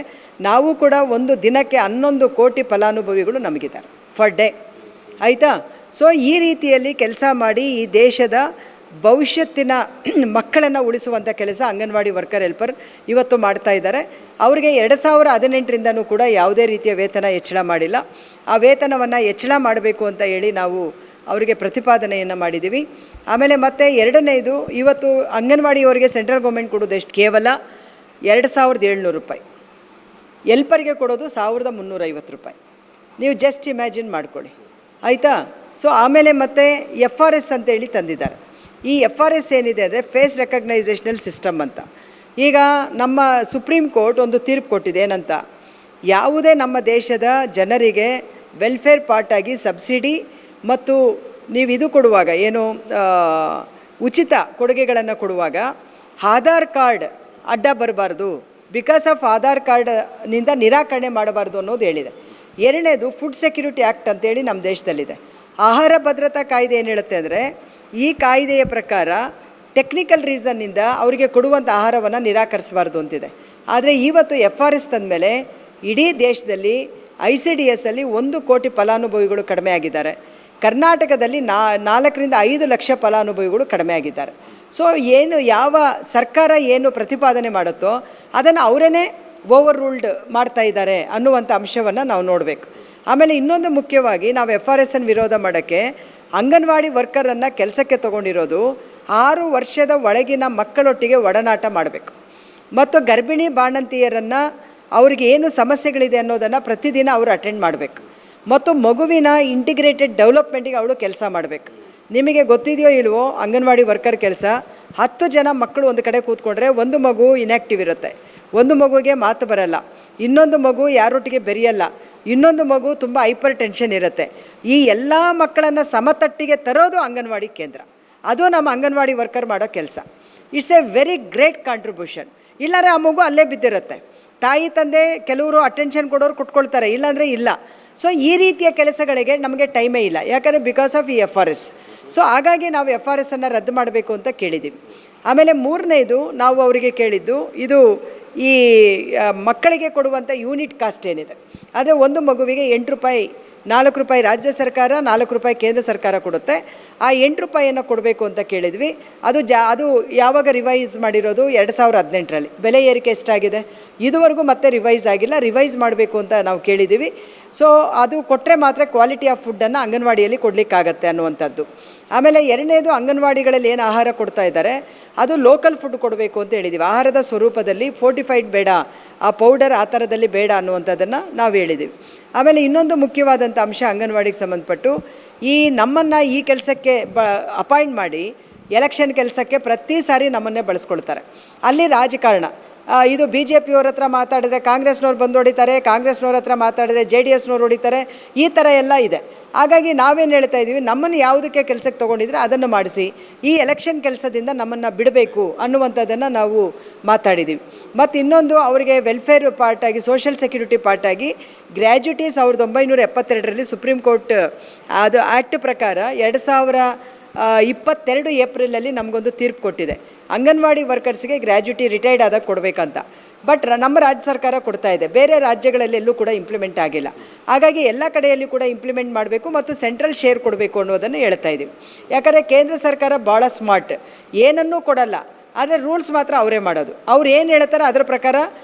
ನಾವು ಕೂಡ ಒಂದು ದಿನಕ್ಕೆ 11 ಕೋಟಿ ಫಲಾನುಭವಿಗಳು ನಮಗಿದ್ದಾರೆ ಫರ್ ಡೇ, ಆಯಿತಾ. ಸೊ ಈ ರೀತಿಯಲ್ಲಿ ಕೆಲಸ ಮಾಡಿ ಈ ದೇಶದ ಭವಿಷ್ಯತ್ತಿನ ಮಕ್ಕಳನ್ನು ಉಳಿಸುವಂಥ ಕೆಲಸ ಅಂಗನವಾಡಿ ವರ್ಕರ್ ಹೆಲ್ಪರ್ ಇವತ್ತು ಮಾಡ್ತಾ ಇದ್ದಾರೆ. ಅವರಿಗೆ 2018ರಿಂದನೂ ಕೂಡ ಯಾವುದೇ ರೀತಿಯ ವೇತನ ಹೆಚ್ಚಳ ಮಾಡಿಲ್ಲ. ಆ ವೇತನವನ್ನು ಹೆಚ್ಚಳ ಮಾಡಬೇಕು ಅಂತ ಹೇಳಿ ನಾವು ಅವರಿಗೆ ಪ್ರತಿಪಾದನೆಯನ್ನು ಮಾಡಿದ್ದೀವಿ. ಆಮೇಲೆ ಮತ್ತೆ ಎರಡನೇದು, ಇವತ್ತು ಅಂಗನವಾಡಿಯವರಿಗೆ ಸೆಂಟ್ರಲ್ ಗೌರ್ಮೆಂಟ್ ಕೊಡೋದು ಎಷ್ಟು? ಕೇವಲ 2700 ರೂಪಾಯಿ. ಹೆಲ್ಪರ್ಗೆ ಕೊಡೋದು 1350 ರೂಪಾಯಿ. ನೀವು ಜಸ್ಟ್ ಇಮ್ಯಾಜಿನ್ ಮಾಡ್ಕೊಳ್ಳಿ, ಆಯಿತಾ? ಸೊ ಆಮೇಲೆ ಮತ್ತೆ FRS ಅಂತೇಳಿ ತಂದಿದ್ದಾರೆ. ಈ FRS ಏನಿದೆ ಅಂದರೆ ಫೇಸ್ ರೆಕಗ್ನೈಸೇಷನಲ್ ಸಿಸ್ಟಮ್ ಅಂತ. ಈಗ ನಮ್ಮ ಸುಪ್ರೀಂ ಕೋರ್ಟ್ ಒಂದು ತೀರ್ಪು ಕೊಟ್ಟಿದೆ. ಏನಂತ? ಯಾವುದೇ ನಮ್ಮ ದೇಶದ ಜನರಿಗೆ ವೆಲ್ಫೇರ್ ಪಾರ್ಟಾಗಿ ಸಬ್ಸಿಡಿ ಮತ್ತು ನೀವು ಇದು ಕೊಡುವಾಗ, ಏನು ಉಚಿತ ಕೊಡುಗೆಗಳನ್ನು ಕೊಡುವಾಗ ಆಧಾರ್ ಕಾರ್ಡ್ ಅಡ್ಡ ಬರಬಾರ್ದು, ಬಿಕಾಸ್ ಆಫ್ ಆಧಾರ್ ಕಾರ್ಡ್ನಿಂದ ನಿರಾಕರಣೆ ಮಾಡಬಾರ್ದು ಅನ್ನೋದು ಹೇಳಿದೆ. ಎರಡನೇದು, ಫುಡ್ ಸೆಕ್ಯೂರಿಟಿ ಆ್ಯಕ್ಟ್ ಅಂತೇಳಿ ನಮ್ಮ ದೇಶದಲ್ಲಿದೆ. ಆಹಾರ ಭದ್ರತಾ ಕಾಯ್ದೆ ಏನು ಹೇಳುತ್ತೆ ಅಂದರೆ, ಈ ಕಾಯ್ದೆಯ ಪ್ರಕಾರ ಟೆಕ್ನಿಕಲ್ ರೀಸನ್ನಿಂದ ಅವರಿಗೆ ಕೊಡುವಂಥ ಆಹಾರವನ್ನು ನಿರಾಕರಿಸಬಾರ್ದು ಅಂತಿದೆ. ಆದರೆ ಇವತ್ತು FRS ತಂದಮೇಲೆ ಇಡೀ ದೇಶದಲ್ಲಿ ICDS ಅಲ್ಲಿ 1 ಕೋಟಿ ಫಲಾನುಭವಿಗಳು ಕಡಿಮೆ ಆಗಿದ್ದಾರೆ. ಕರ್ನಾಟಕದಲ್ಲಿ 4ರಿಂದ 5 ಲಕ್ಷ ಫಲಾನುಭವಿಗಳು ಕಡಿಮೆ ಆಗಿದ್ದಾರೆ. ಸೊ ಏನು ಯಾವ ಸರ್ಕಾರ ಏನು ಪ್ರತಿಪಾದನೆ ಮಾಡುತ್ತೋ ಅದನ್ನು ಅವರೇ ಓವರ್ ರೂಲ್ಡ್ ಮಾಡ್ತಾ ಇದ್ದಾರೆ ಅನ್ನುವಂಥ ಅಂಶವನ್ನು ನಾವು ನೋಡಬೇಕು. ಆಮೇಲೆ ಇನ್ನೊಂದು ಮುಖ್ಯವಾಗಿ, ನಾವು FRSನ ವಿರೋಧ ಮಾಡೋಕ್ಕೆ ಅಂಗನವಾಡಿ ವರ್ಕರನ್ನು ಕೆಲಸಕ್ಕೆ ತೊಗೊಂಡಿರೋದು 6 ವರ್ಷದ ಒಳಗಿನ ಮಕ್ಕಳೊಟ್ಟಿಗೆ ಒಡನಾಟ ಮಾಡಬೇಕು ಮತ್ತು ಗರ್ಭಿಣಿ ಬಾಣಂತಿಯರನ್ನು ಅವ್ರಿಗೆ ಏನು ಸಮಸ್ಯೆಗಳಿದೆ ಅನ್ನೋದನ್ನು ಪ್ರತಿದಿನ ಅವರು ಅಟೆಂಡ್ ಮಾಡಬೇಕು ಮತ್ತು ಮಗುವಿನ ಇಂಟಿಗ್ರೇಟೆಡ್ ಡೆವಲಪ್ಮೆಂಟಿಗೆ ಅವಳು ಕೆಲಸ ಮಾಡಬೇಕು. ನಿಮಗೆ ಗೊತ್ತಿದೆಯೋ ಇಲ್ವೋ, ಅಂಗನವಾಡಿ ವರ್ಕರ್ ಕೆಲಸ 10 ಜನ ಮಕ್ಕಳು ಒಂದು ಕಡೆ ಕೂತ್ಕೊಂಡ್ರೆ ಒಂದು ಮಗು ಇನ್ಯಾಕ್ಟಿವ್ ಇರುತ್ತೆ, ಒಂದು ಮಗುವಿಗೆ ಮಾತು ಬರಲ್ಲ, ಇನ್ನೊಂದು ಮಗು ಯಾರೊಟ್ಟಿಗೆ ಬೆರೆಯಲ್ಲ, ಇನ್ನೊಂದು ಮಗು ತುಂಬ ಹೈಪರ್ ಟೆನ್ಷನ್ ಇರುತ್ತೆ. ಈ ಎಲ್ಲ ಮಕ್ಕಳನ್ನು ಸಮತಟ್ಟಿಗೆ ತರೋದು ಅಂಗನವಾಡಿ ಕೇಂದ್ರ. ಅದು ನಮ್ಮ ಅಂಗನವಾಡಿ ವರ್ಕರ್ ಮಾಡೋ ಕೆಲಸ. It's A very great contribution. ಇಲ್ಲಾಂದರೆ ಆ ಮಗು ಅಲ್ಲೇ ಬಿದ್ದಿರುತ್ತೆ. ತಾಯಿ ತಂದೆ ಕೆಲವರು ಅಟೆನ್ಷನ್ ಕೊಡೋರು ಕೊಟ್ಕೊಳ್ತಾರೆ, ಇಲ್ಲಾಂದರೆ ಇಲ್ಲ. ಸೊ ಈ ರೀತಿಯ ಕೆಲಸಗಳಿಗೆ ನಮಗೆ ಟೈಮೇ ಇಲ್ಲ, ಯಾಕಂದರೆ ಬಿಕಾಸ್ ಆಫ್ ಈ FRS. ಸೊ ಹಾಗಾಗಿ ನಾವು FRSನ್ನು ರದ್ದು ಮಾಡಬೇಕು ಅಂತ ಕೇಳಿದ್ದೀವಿ. ಆಮೇಲೆ ಮೂರನೇದು, ನಾವು ಅವರಿಗೆ ಕೇಳಿದ್ದು, ಇದು ಈ ಮಕ್ಕಳಿಗೆ ಕೊಡುವಂಥ ಯೂನಿಟ್ ಕಾಸ್ಟ್ ಏನಿದೆ, ಆದರೆ ಒಂದು ಮಗುವಿಗೆ 8 ರೂಪಾಯಿ, 4 ರೂಪಾಯಿ ರಾಜ್ಯ ಸರ್ಕಾರ, 4 ರೂಪಾಯಿ ಕೇಂದ್ರ ಸರ್ಕಾರ ಕೊಡುತ್ತೆ. ಆ 8 ರೂಪಾಯಿಯನ್ನು ಕೊಡಬೇಕು ಅಂತ ಕೇಳಿದ್ವಿ. ಅದು ಯಾವಾಗ ರಿವೈಸ್ ಮಾಡಿರೋದು? 2018ರಲ್ಲಿ. ಬೆಲೆ ಏರಿಕೆ ಎಷ್ಟಾಗಿದೆ? ಇದುವರೆಗೂ ಮತ್ತೆ ರಿವೈಸ್ ಆಗಿಲ್ಲ. ರಿವೈಸ್ ಮಾಡಬೇಕು ಅಂತ ನಾವು ಕೇಳಿದ್ದೀವಿ. ಸೊ ಅದು ಕೊಟ್ಟರೆ ಮಾತ್ರ ಕ್ವಾಲಿಟಿ ಆಫ್ ಫುಡ್ಡನ್ನು ಅಂಗನವಾಡಿಯಲ್ಲಿ ಕೊಡಲಿಕ್ಕಾಗತ್ತೆ ಅನ್ನುವಂಥದ್ದು. ಆಮೇಲೆ ಎರಡನೇದು, ಅಂಗನವಾಡಿಗಳಲ್ಲಿ ಏನು ಆಹಾರ ಕೊಡ್ತಾ ಇದ್ದಾರೆ ಅದು ಲೋಕಲ್ ಫುಡ್ ಕೊಡಬೇಕು ಅಂತ ಹೇಳಿದ್ದೀವಿ. ಆಹಾರದ ಸ್ವರೂಪದಲ್ಲಿ ಫೋರ್ಟಿಫೈಡ್ ಬೇಡ, ಆ ಪೌಡರ್ ಆ ಥರದಲ್ಲಿ ಬೇಡ ಅನ್ನುವಂಥದ್ದನ್ನು ನಾವು ಹೇಳಿದ್ದೀವಿ. ಆಮೇಲೆ ಇನ್ನೊಂದು ಮುಖ್ಯವಾದಂಥ ಅಂಶ ಅಂಗನವಾಡಿಗೆ ಸಂಬಂಧಪಟ್ಟು, ನಮ್ಮನ್ನು ಈ ಕೆಲಸಕ್ಕೆ ಅಪಾಯಿಂಟ್ ಮಾಡಿ ಎಲೆಕ್ಷನ್ ಕೆಲಸಕ್ಕೆ ಪ್ರತಿ ಸಾರಿ ನಮ್ಮನ್ನೇ ಬಳಸ್ಕೊಳ್ತಾರೆ. ಅಲ್ಲಿ ರಾಜಕಾರಣ, ಇದು BJPಯವ್ರ ಹತ್ರ ಮಾತಾಡಿದ್ರೆ ಕಾಂಗ್ರೆಸ್ನವ್ರು ಬಂದು ಹೊಡಿತಾರೆ, ಕಾಂಗ್ರೆಸ್ನವ್ರ ಹತ್ರ ಮಾತಾಡಿದ್ರೆ JDSನವ್ರು ಹೊಡಿತಾರೆ, ಈ ಥರ ಎಲ್ಲ ಇದೆ. ಹಾಗಾಗಿ ನಾವೇನು ಹೇಳ್ತಾ ಇದ್ದೀವಿ, ನಮ್ಮನ್ನು ಯಾವುದಕ್ಕೆ ಕೆಲಸಕ್ಕೆ ತೊಗೊಂಡಿದ್ರೆ ಅದನ್ನು ಮಾಡಿಸಿ, ಈ ಎಲೆಕ್ಷನ್ ಕೆಲಸದಿಂದ ನಮ್ಮನ್ನು ಬಿಡಬೇಕು ಅನ್ನುವಂಥದ್ದನ್ನು ನಾವು ಮಾತಾಡಿದ್ದೀವಿ. ಮತ್ತು ಇನ್ನೊಂದು, ಅವರಿಗೆ ವೆಲ್ಫೇರ್ ಪಾರ್ಟಾಗಿ, ಸೋಷಿಯಲ್ ಸೆಕ್ಯೂರಿಟಿ ಪಾರ್ಟಾಗಿ ಗ್ರ್ಯಾಜ್ಯುಟಿ 1972ರಲ್ಲಿ ಸುಪ್ರೀಂ ಕೋರ್ಟ್ ಅದು ಆ್ಯಕ್ಟ್ ಪ್ರಕಾರ 2022 ಏಪ್ರಿಲಲ್ಲಿ ನಮಗೊಂದು ತೀರ್ಪು ಕೊಟ್ಟಿದೆ. ಅಂಗನವಾಡಿ ವರ್ಕರ್ಸ್ಗೆ ಗ್ರ್ಯಾಜ್ಯುಟಿ ರಿಟೈರ್ಡ್ ಆದಾಗ ಕೊಡಬೇಕಂತ. ಬಟ್ ನಮ್ಮ ರಾಜ್ಯ ಸರ್ಕಾರ ಕೊಡ್ತಾ ಇದೆ, ಬೇರೆ ರಾಜ್ಯಗಳಲ್ಲಿ ಎಲ್ಲೂ ಕೂಡ ಇಂಪ್ಲಿಮೆಂಟ್ ಆಗಿಲ್ಲ. ಹಾಗಾಗಿ ಎಲ್ಲ ಕಡೆಯಲ್ಲಿ ಕೂಡ ಇಂಪ್ಲಿಮೆಂಟ್ ಮಾಡಬೇಕು ಮತ್ತು ಸೆಂಟ್ರಲ್ ಶೇರ್ ಕೊಡಬೇಕು ಅನ್ನೋದನ್ನು ಹೇಳ್ತಾ ಇದ್ದೀವಿ. ಯಾಕಂದರೆ ಕೇಂದ್ರ ಸರ್ಕಾರ ಭಾಳ ಸ್ಮಾರ್ಟ್, ಏನನ್ನೂ ಕೊಡಲ್ಲ, ಆದರೆ ರೂಲ್ಸ್ ಮಾತ್ರ ಅವರೇ ಮಾಡೋದು. ಅವ್ರು ಏನು ಹೇಳ್ತಾರೋ ಅದರ ಪ್ರಕಾರ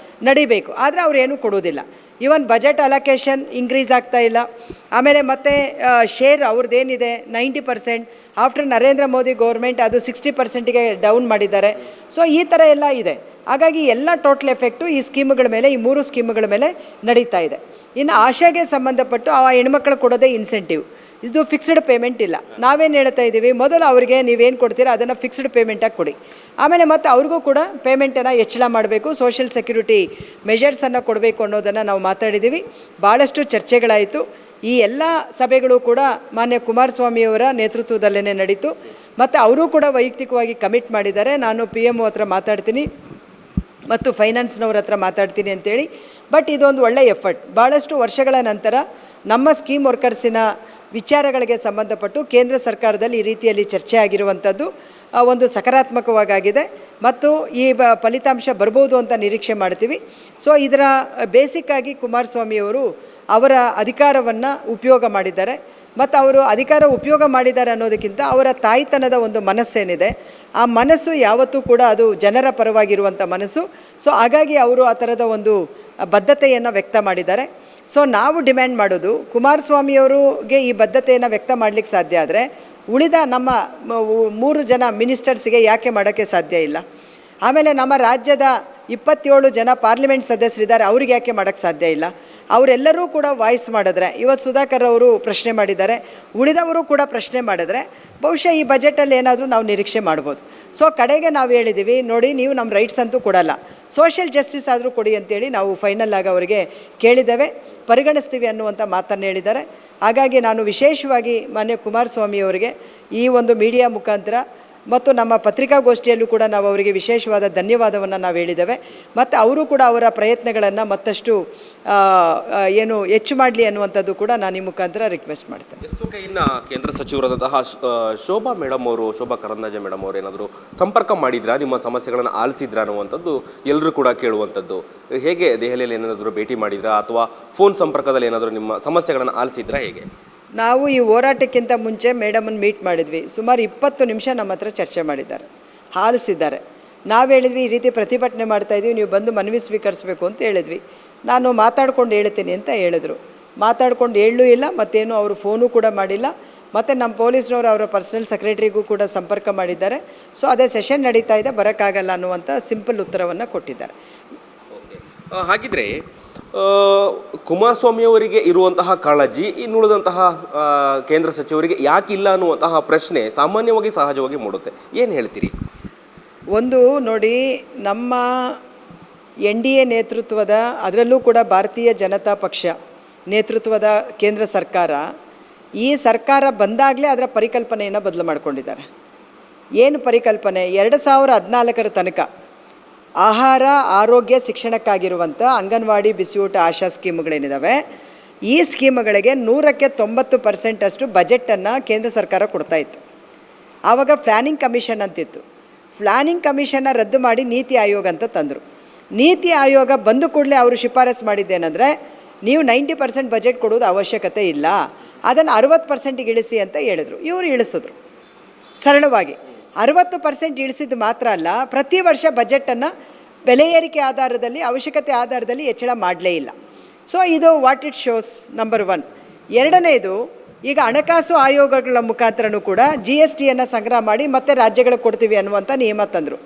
ನಡಿಬೇಕು, ಆದರೆ ಅವ್ರೇನೂ ಕೊಡೋದಿಲ್ಲ. ಈವನ್ ಬಜೆಟ್ ಅಲೋಕೇಶನ್ ಇನ್ಕ್ರೀಸ್ ಆಗ್ತಾ ಇಲ್ಲ. ಆಮೇಲೆ ಮತ್ತೆ ಶೇರ್ ಅವ್ರದ್ದೇನಿದೆ 90%, ಆಫ್ಟರ್ ನರೇಂದ್ರ ಮೋದಿ ಗೌರ್ಮೆಂಟ್ ಅದು 60%ಗೆ ಡೌನ್ ಮಾಡಿದ್ದಾರೆ. ಸೊ ಈ ಥರ ಎಲ್ಲ ಇದೆ. ಹಾಗಾಗಿ ಎಲ್ಲ ಟೋಟಲ್ ಎಫೆಕ್ಟು ಈ ಸ್ಕೀಮ್ಗಳ ಮೇಲೆ, ಈ 3 ಸ್ಕೀಮ್ಗಳ ಮೇಲೆ ನಡೀತಾ ಇದೆ. ಇನ್ನು ಆಶಾಗೆ ಸಂಬಂಧಪಟ್ಟು ಆ ಹೆಣ್ಮಕ್ಳು ಕೊಡೋದೇ ಇನ್ಸೆಂಟಿವ್, ಇದು ಫಿಕ್ಸ್ಡ್ ಪೇಮೆಂಟ್ ಇಲ್ಲ. ನಾವೇನು ಹೇಳ್ತಾ ಇದ್ದೀವಿ, ಮೊದಲು ಅವರಿಗೆ ನೀವೇನು ಕೊಡ್ತೀರಾ ಅದನ್ನು ಫಿಕ್ಸ್ಡ್ ಪೇಮೆಂಟಾಗಿ ಕೊಡಿ. ಆಮೇಲೆ ಮತ್ತು ಅವ್ರಿಗೂ ಕೂಡ ಪೇಮೆಂಟನ್ನು ಹೆಚ್ಚಳ ಮಾಡಬೇಕು, ಸೋಷಿಯಲ್ ಸೆಕ್ಯೂರಿಟಿ ಮೆಷರ್ಸನ್ನು ಕೊಡಬೇಕು ಅನ್ನೋದನ್ನು ನಾವು ಮಾತಾಡಿದ್ದೀವಿ. ಭಾಳಷ್ಟು ಚರ್ಚೆಗಳಾಯಿತು. ಈ ಎಲ್ಲ ಸಭೆಗಳು ಕೂಡ ಮಾನ್ಯ ಕುಮಾರಸ್ವಾಮಿಯವರ ನೇತೃತ್ವದಲ್ಲೇ ನಡೀತು. ಮತ್ತು ಅವರೂ ಕೂಡ ವೈಯಕ್ತಿಕವಾಗಿ ಕಮಿಟ್ ಮಾಡಿದ್ದಾರೆ, ನಾನು PMO ಹತ್ರ ಮಾತಾಡ್ತೀನಿ ಮತ್ತು ಫೈನಾನ್ಸ್ನವ್ರ ಹತ್ರ ಮಾತಾಡ್ತೀನಿ ಅಂತೇಳಿ. ಬಟ್ ಇದೊಂದು ಒಳ್ಳೆಯ ಎಫರ್ಟ್. ಭಾಳಷ್ಟು ವರ್ಷಗಳ ನಂತರ ನಮ್ಮ ಸ್ಕೀಮ್ ವರ್ಕರ್ಸಿನ ವಿಚಾರಗಳಿಗೆ ಸಂಬಂಧಪಟ್ಟು ಕೇಂದ್ರ ಸರ್ಕಾರದಲ್ಲಿ ಈ ರೀತಿಯಲ್ಲಿ ಚರ್ಚೆ ಆಗಿರುವಂಥದ್ದು ಒಂದು ಸಕಾರಾತ್ಮಕವಾಗಿದೆ ಮತ್ತು ಈ ಫಲಿತಾಂಶ ಬರ್ಬೋದು ಅಂತ ನಿರೀಕ್ಷೆ ಮಾಡ್ತೀವಿ. ಸೊ ಇದರ ಬೇಸಿಕ್ಕಾಗಿ ಕುಮಾರಸ್ವಾಮಿಯವರು ಅವರ ಅಧಿಕಾರವನ್ನು ಉಪಯೋಗ ಮಾಡಿದ್ದಾರೆ. ಮತ್ತು ಅವರು ಅಧಿಕಾರ ಉಪಯೋಗ ಮಾಡಿದ್ದಾರೆ ಅನ್ನೋದಕ್ಕಿಂತ ಅವರ ತಾಯ್ತನದ ಒಂದು ಮನಸ್ಸೇನಿದೆ, ಆ ಮನಸ್ಸು ಯಾವತ್ತೂ ಕೂಡ ಅದು ಜನರ ಪರವಾಗಿರುವಂಥ ಮನಸ್ಸು. ಸೊ ಹಾಗಾಗಿ ಅವರು ಆ ಥರದ ಒಂದು ಬದ್ಧತೆಯನ್ನು ವ್ಯಕ್ತ ಮಾಡಿದ್ದಾರೆ. ಸೊ ನಾವು ಡಿಮ್ಯಾಂಡ್ ಮಾಡೋದು, ಕುಮಾರಸ್ವಾಮಿಯವರಿಗೆ ಈ ಬದ್ಧತೆಯನ್ನು ವ್ಯಕ್ತ ಮಾಡಲಿಕ್ಕೆ ಸಾಧ್ಯ ಆದರೆ ಉಳಿದ ನಮ್ಮ 3 ಜನ ಮಿನಿಸ್ಟರ್ಸಿಗೆ ಯಾಕೆ ಮಾಡೋಕ್ಕೆ ಸಾಧ್ಯ ಇಲ್ಲ? ಆಮೇಲೆ ನಮ್ಮ ರಾಜ್ಯದ 27 ಜನ ಪಾರ್ಲಿಮೆಂಟ್ ಸದಸ್ಯರಿದ್ದಾರೆ, ಅವ್ರಿಗೆ ಯಾಕೆ ಮಾಡೋಕ್ಕೆ ಸಾಧ್ಯ ಇಲ್ಲ? ಅವರೆಲ್ಲರೂ ಕೂಡ ವಾಯ್ಸ್ ಮಾಡಿದ್ರೆ, ಇವತ್ತು ಸುಧಾಕರ್ ಅವರು ಪ್ರಶ್ನೆ ಮಾಡಿದ್ದಾರೆ, ಉಳಿದವರು ಕೂಡ ಪ್ರಶ್ನೆ ಮಾಡಿದ್ರೆ ಬಹುಶಃ ಈ ಬಜೆಟಲ್ಲಿ ಏನಾದರೂ ನಾವು ನಿರೀಕ್ಷೆ ಮಾಡ್ಬೋದು. ಸೊ ಕಡೆಗೆ ನಾವು ಹೇಳಿದ್ದೀವಿ, ನೋಡಿ ನೀವು ನಮ್ಮ ರೈಟ್ಸ್ ಅಂತೂ ಕೊಡಲ್ಲ, ಸೋಷಿಯಲ್ ಜಸ್ಟಿಸ್ ಆದರೂ ಕೊಡಿ ಅಂತೇಳಿ ನಾವು ಫೈನಲ್ ಆಗಿ ಅವರಿಗೆ ಕೇಳಿದ್ದೇವೆ, ಪರಿಗಣಿಸ್ತೀವಿ ಅನ್ನುವಂಥ ಮಾತನ್ನು ಹೇಳಿದ್ದಾರೆ. ಹಾಗಾಗಿ ನಾನು ವಿಶೇಷವಾಗಿ ಮಾನ್ಯ ಕುಮಾರಸ್ವಾಮಿಯವರಿಗೆ ಈ ಒಂದು ಮೀಡಿಯಾ ಮುಖಾಂತರ ಮತ್ತು ನಮ್ಮ ಪತ್ರಿಕಾಗೋಷ್ಠಿಯಲ್ಲೂ ಕೂಡ ನಾವು ಅವರಿಗೆ ವಿಶೇಷವಾದ ಧನ್ಯವಾದವನ್ನು ನಾವು ಹೇಳಿದ್ದೇವೆ. ಮತ್ತು ಅವರು ಕೂಡ ಅವರ ಪ್ರಯತ್ನಗಳನ್ನು ಮತ್ತಷ್ಟು ಹೆಚ್ಚು ಮಾಡಲಿ ಅನ್ನುವಂಥದ್ದು ಕೂಡ ನಾನು ಈ ಮುಖಾಂತರ ರಿಕ್ವೆಸ್ಟ್ ಮಾಡ್ತೇನೆ.
ಇನ್ನು ಕೇಂದ್ರ ಸಚಿವರಾದಂತಹ ಶೋಭಾ ಮೇಡಮ್ ಅವರು, ಶೋಭಾ ಕರಂದ್ಲಾಜೆ ಮೇಡಮ್ ಅವರು ಏನಾದರೂ ಸಂಪರ್ಕ ಮಾಡಿದ್ರಾ, ನಿಮ್ಮ ಸಮಸ್ಯೆಗಳನ್ನು ಆಲಿಸಿದ್ರಾ ಅನ್ನುವಂಥದ್ದು ಎಲ್ಲರೂ ಕೂಡ ಕೇಳುವಂಥದ್ದು. ಹೇಗೆ ದೆಹಲಿಯಲ್ಲಿ ಏನಾದರೂ ಭೇಟಿ ಮಾಡಿದ್ರಾ ಅಥವಾ ಫೋನ್ ಸಂಪರ್ಕದಲ್ಲಿ ಏನಾದರೂ ನಿಮ್ಮ ಸಮಸ್ಯೆಗಳನ್ನು ಆಲಿಸಿದ್ರಾ? ಹೇಗೆ?
ನಾವು ಈ ಹೋರಾಟಕ್ಕಿಂತ ಮುಂಚೆ ಮೇಡಮನ್ನು ಮೀಟ್ ಮಾಡಿದ್ವಿ, ಸುಮಾರು 20 ನಿಮಿಷ ನಮ್ಮ ಹತ್ರ ಚರ್ಚೆ ಮಾಡಿದ್ದಾರೆ, ಆಲಿಸಿದ್ದಾರೆ. ನಾವು ಹೇಳಿದ್ವಿ ಈ ರೀತಿ ಪ್ರತಿಭಟನೆ ಮಾಡ್ತಾಯಿದ್ವಿ, ನೀವು ಬಂದು ಮನವಿ ಸ್ವೀಕರಿಸಬೇಕು ಅಂತ ಹೇಳಿದ್ವಿ. ನಾನು ಮಾತಾಡ್ಕೊಂಡು ಹೇಳ್ತೀನಿ ಅಂತ ಹೇಳಿದ್ರು, ಮಾತಾಡ್ಕೊಂಡು ಹೇಳಲೂ ಇಲ್ಲ, ಮತ್ತೇನು ಅವರು ಫೋನು ಕೂಡ ಮಾಡಿಲ್ಲ. ಮತ್ತು ನಮ್ಮ ಪೊಲೀಸ್ನವರು ಅವರ ಪರ್ಸನಲ್ ಸೆಕ್ರೆಟರಿಗೂ ಕೂಡ ಸಂಪರ್ಕ ಮಾಡಿದ್ದಾರೆ. ಸೊ ಅದೇ ಸೆಷನ್ ನಡೀತಾ ಇದೆ, ಬರೋಕ್ಕಾಗಲ್ಲ ಅನ್ನುವಂಥ ಸಿಂಪಲ್ ಉತ್ತರವನ್ನು ಕೊಟ್ಟಿದ್ದಾರೆ.
ಹಾಗಿದ್ರೆ ಕುಮಾರಸ್ವಾಮಿಯವರಿಗೆ ಇರುವಂತಹ ಕಾಳಜಿ ಇನ್ನುಳಿದಂತಹ ಕೇಂದ್ರ ಸಚಿವರಿಗೆ ಯಾಕಿಲ್ಲ ಅನ್ನುವಂತಹ ಪ್ರಶ್ನೆ ಸಾಮಾನ್ಯವಾಗಿ ಸಹಜವಾಗಿ ಮೂಡುತ್ತೆ. ಏನು ಹೇಳ್ತೀರಿ?
ಒಂದು ನೋಡಿ, ನಮ್ಮ NDA ನೇತೃತ್ವದ, ಅದರಲ್ಲೂ ಕೂಡ ಭಾರತೀಯ ಜನತಾ ಪಕ್ಷ ನೇತೃತ್ವದ ಕೇಂದ್ರ ಸರ್ಕಾರ, ಈ ಸರ್ಕಾರ ಬಂದಾಗಲೇ ಅದರ ಪರಿಕಲ್ಪನೆಯನ್ನು ಬದಲು ಮಾಡಿಕೊಂಡಿದ್ದಾರೆ. ಏನು ಪರಿಕಲ್ಪನೆ? 2014 ತನಕ ಆಹಾರ ಆರೋಗ್ಯ ಶಿಕ್ಷಣಕ್ಕಾಗಿರುವಂಥ ಅಂಗನವಾಡಿ ಬಿಸಿಯೂಟ ಆಶಾ ಸ್ಕೀಮ್ಗಳೇನಿದ್ದಾವೆ, ಈ ಸ್ಕೀಮ್ಗಳಿಗೆ 100ಕ್ಕೆ 90% ಅಷ್ಟು ಬಜೆಟನ್ನು ಕೇಂದ್ರ ಸರ್ಕಾರ ಕೊಡ್ತಾಯಿತ್ತು. ಆವಾಗ ಪ್ಲ್ಯಾನಿಂಗ್ ಕಮಿಷನ್ ಅಂತಿತ್ತು. ಪ್ಲ್ಯಾನಿಂಗ್ ಕಮಿಷನ್ನ ರದ್ದು ಮಾಡಿ ನೀತಿ ಆಯೋಗ ಅಂತ ತಂದರು. ನೀತಿ ಆಯೋಗ ಬಂದು ಕೂಡಲೇ ಅವರು ಶಿಫಾರಸು ಮಾಡಿದ್ದೇನೆಂದರೆ, ನೀವು 90% ಬಜೆಟ್ ಕೊಡೋದು ಅವಶ್ಯಕತೆ ಇಲ್ಲ, ಅದನ್ನು 60%ಗೆ ಇಳಿಸಿ ಅಂತ ಹೇಳಿದ್ರು. ಇವರು ಇಳಿಸಿದ್ರು ಸರಳವಾಗಿ. 60% ಇಳಿಸಿದ್ದು ಮಾತ್ರ ಅಲ್ಲ, ಪ್ರತಿ ವರ್ಷ ಬಜೆಟನ್ನು ಬೆಲೆ ಏರಿಕೆ ಆಧಾರದಲ್ಲಿ, ಅವಶ್ಯಕತೆ ಆಧಾರದಲ್ಲಿ ಹೆಚ್ಚಳ ಮಾಡಲೇ ಇಲ್ಲ. ಸೊ ಇದು ವಾಟ್ ಇಟ್ ಶೋಸ್, ನಂಬರ್ 1. ಎರಡನೇದು, ಈಗ ಹಣಕಾಸು ಆಯೋಗಗಳ ಮುಖಾಂತರನೂ ಕೂಡ GSTಯನ್ನು ಸಂಗ್ರಹ ಮಾಡಿ ಮತ್ತೆ ರಾಜ್ಯಗಳಿಗೆ ಕೊಡ್ತೀವಿ ಅನ್ನುವಂಥ ನಿಯಮ ತಂದರು.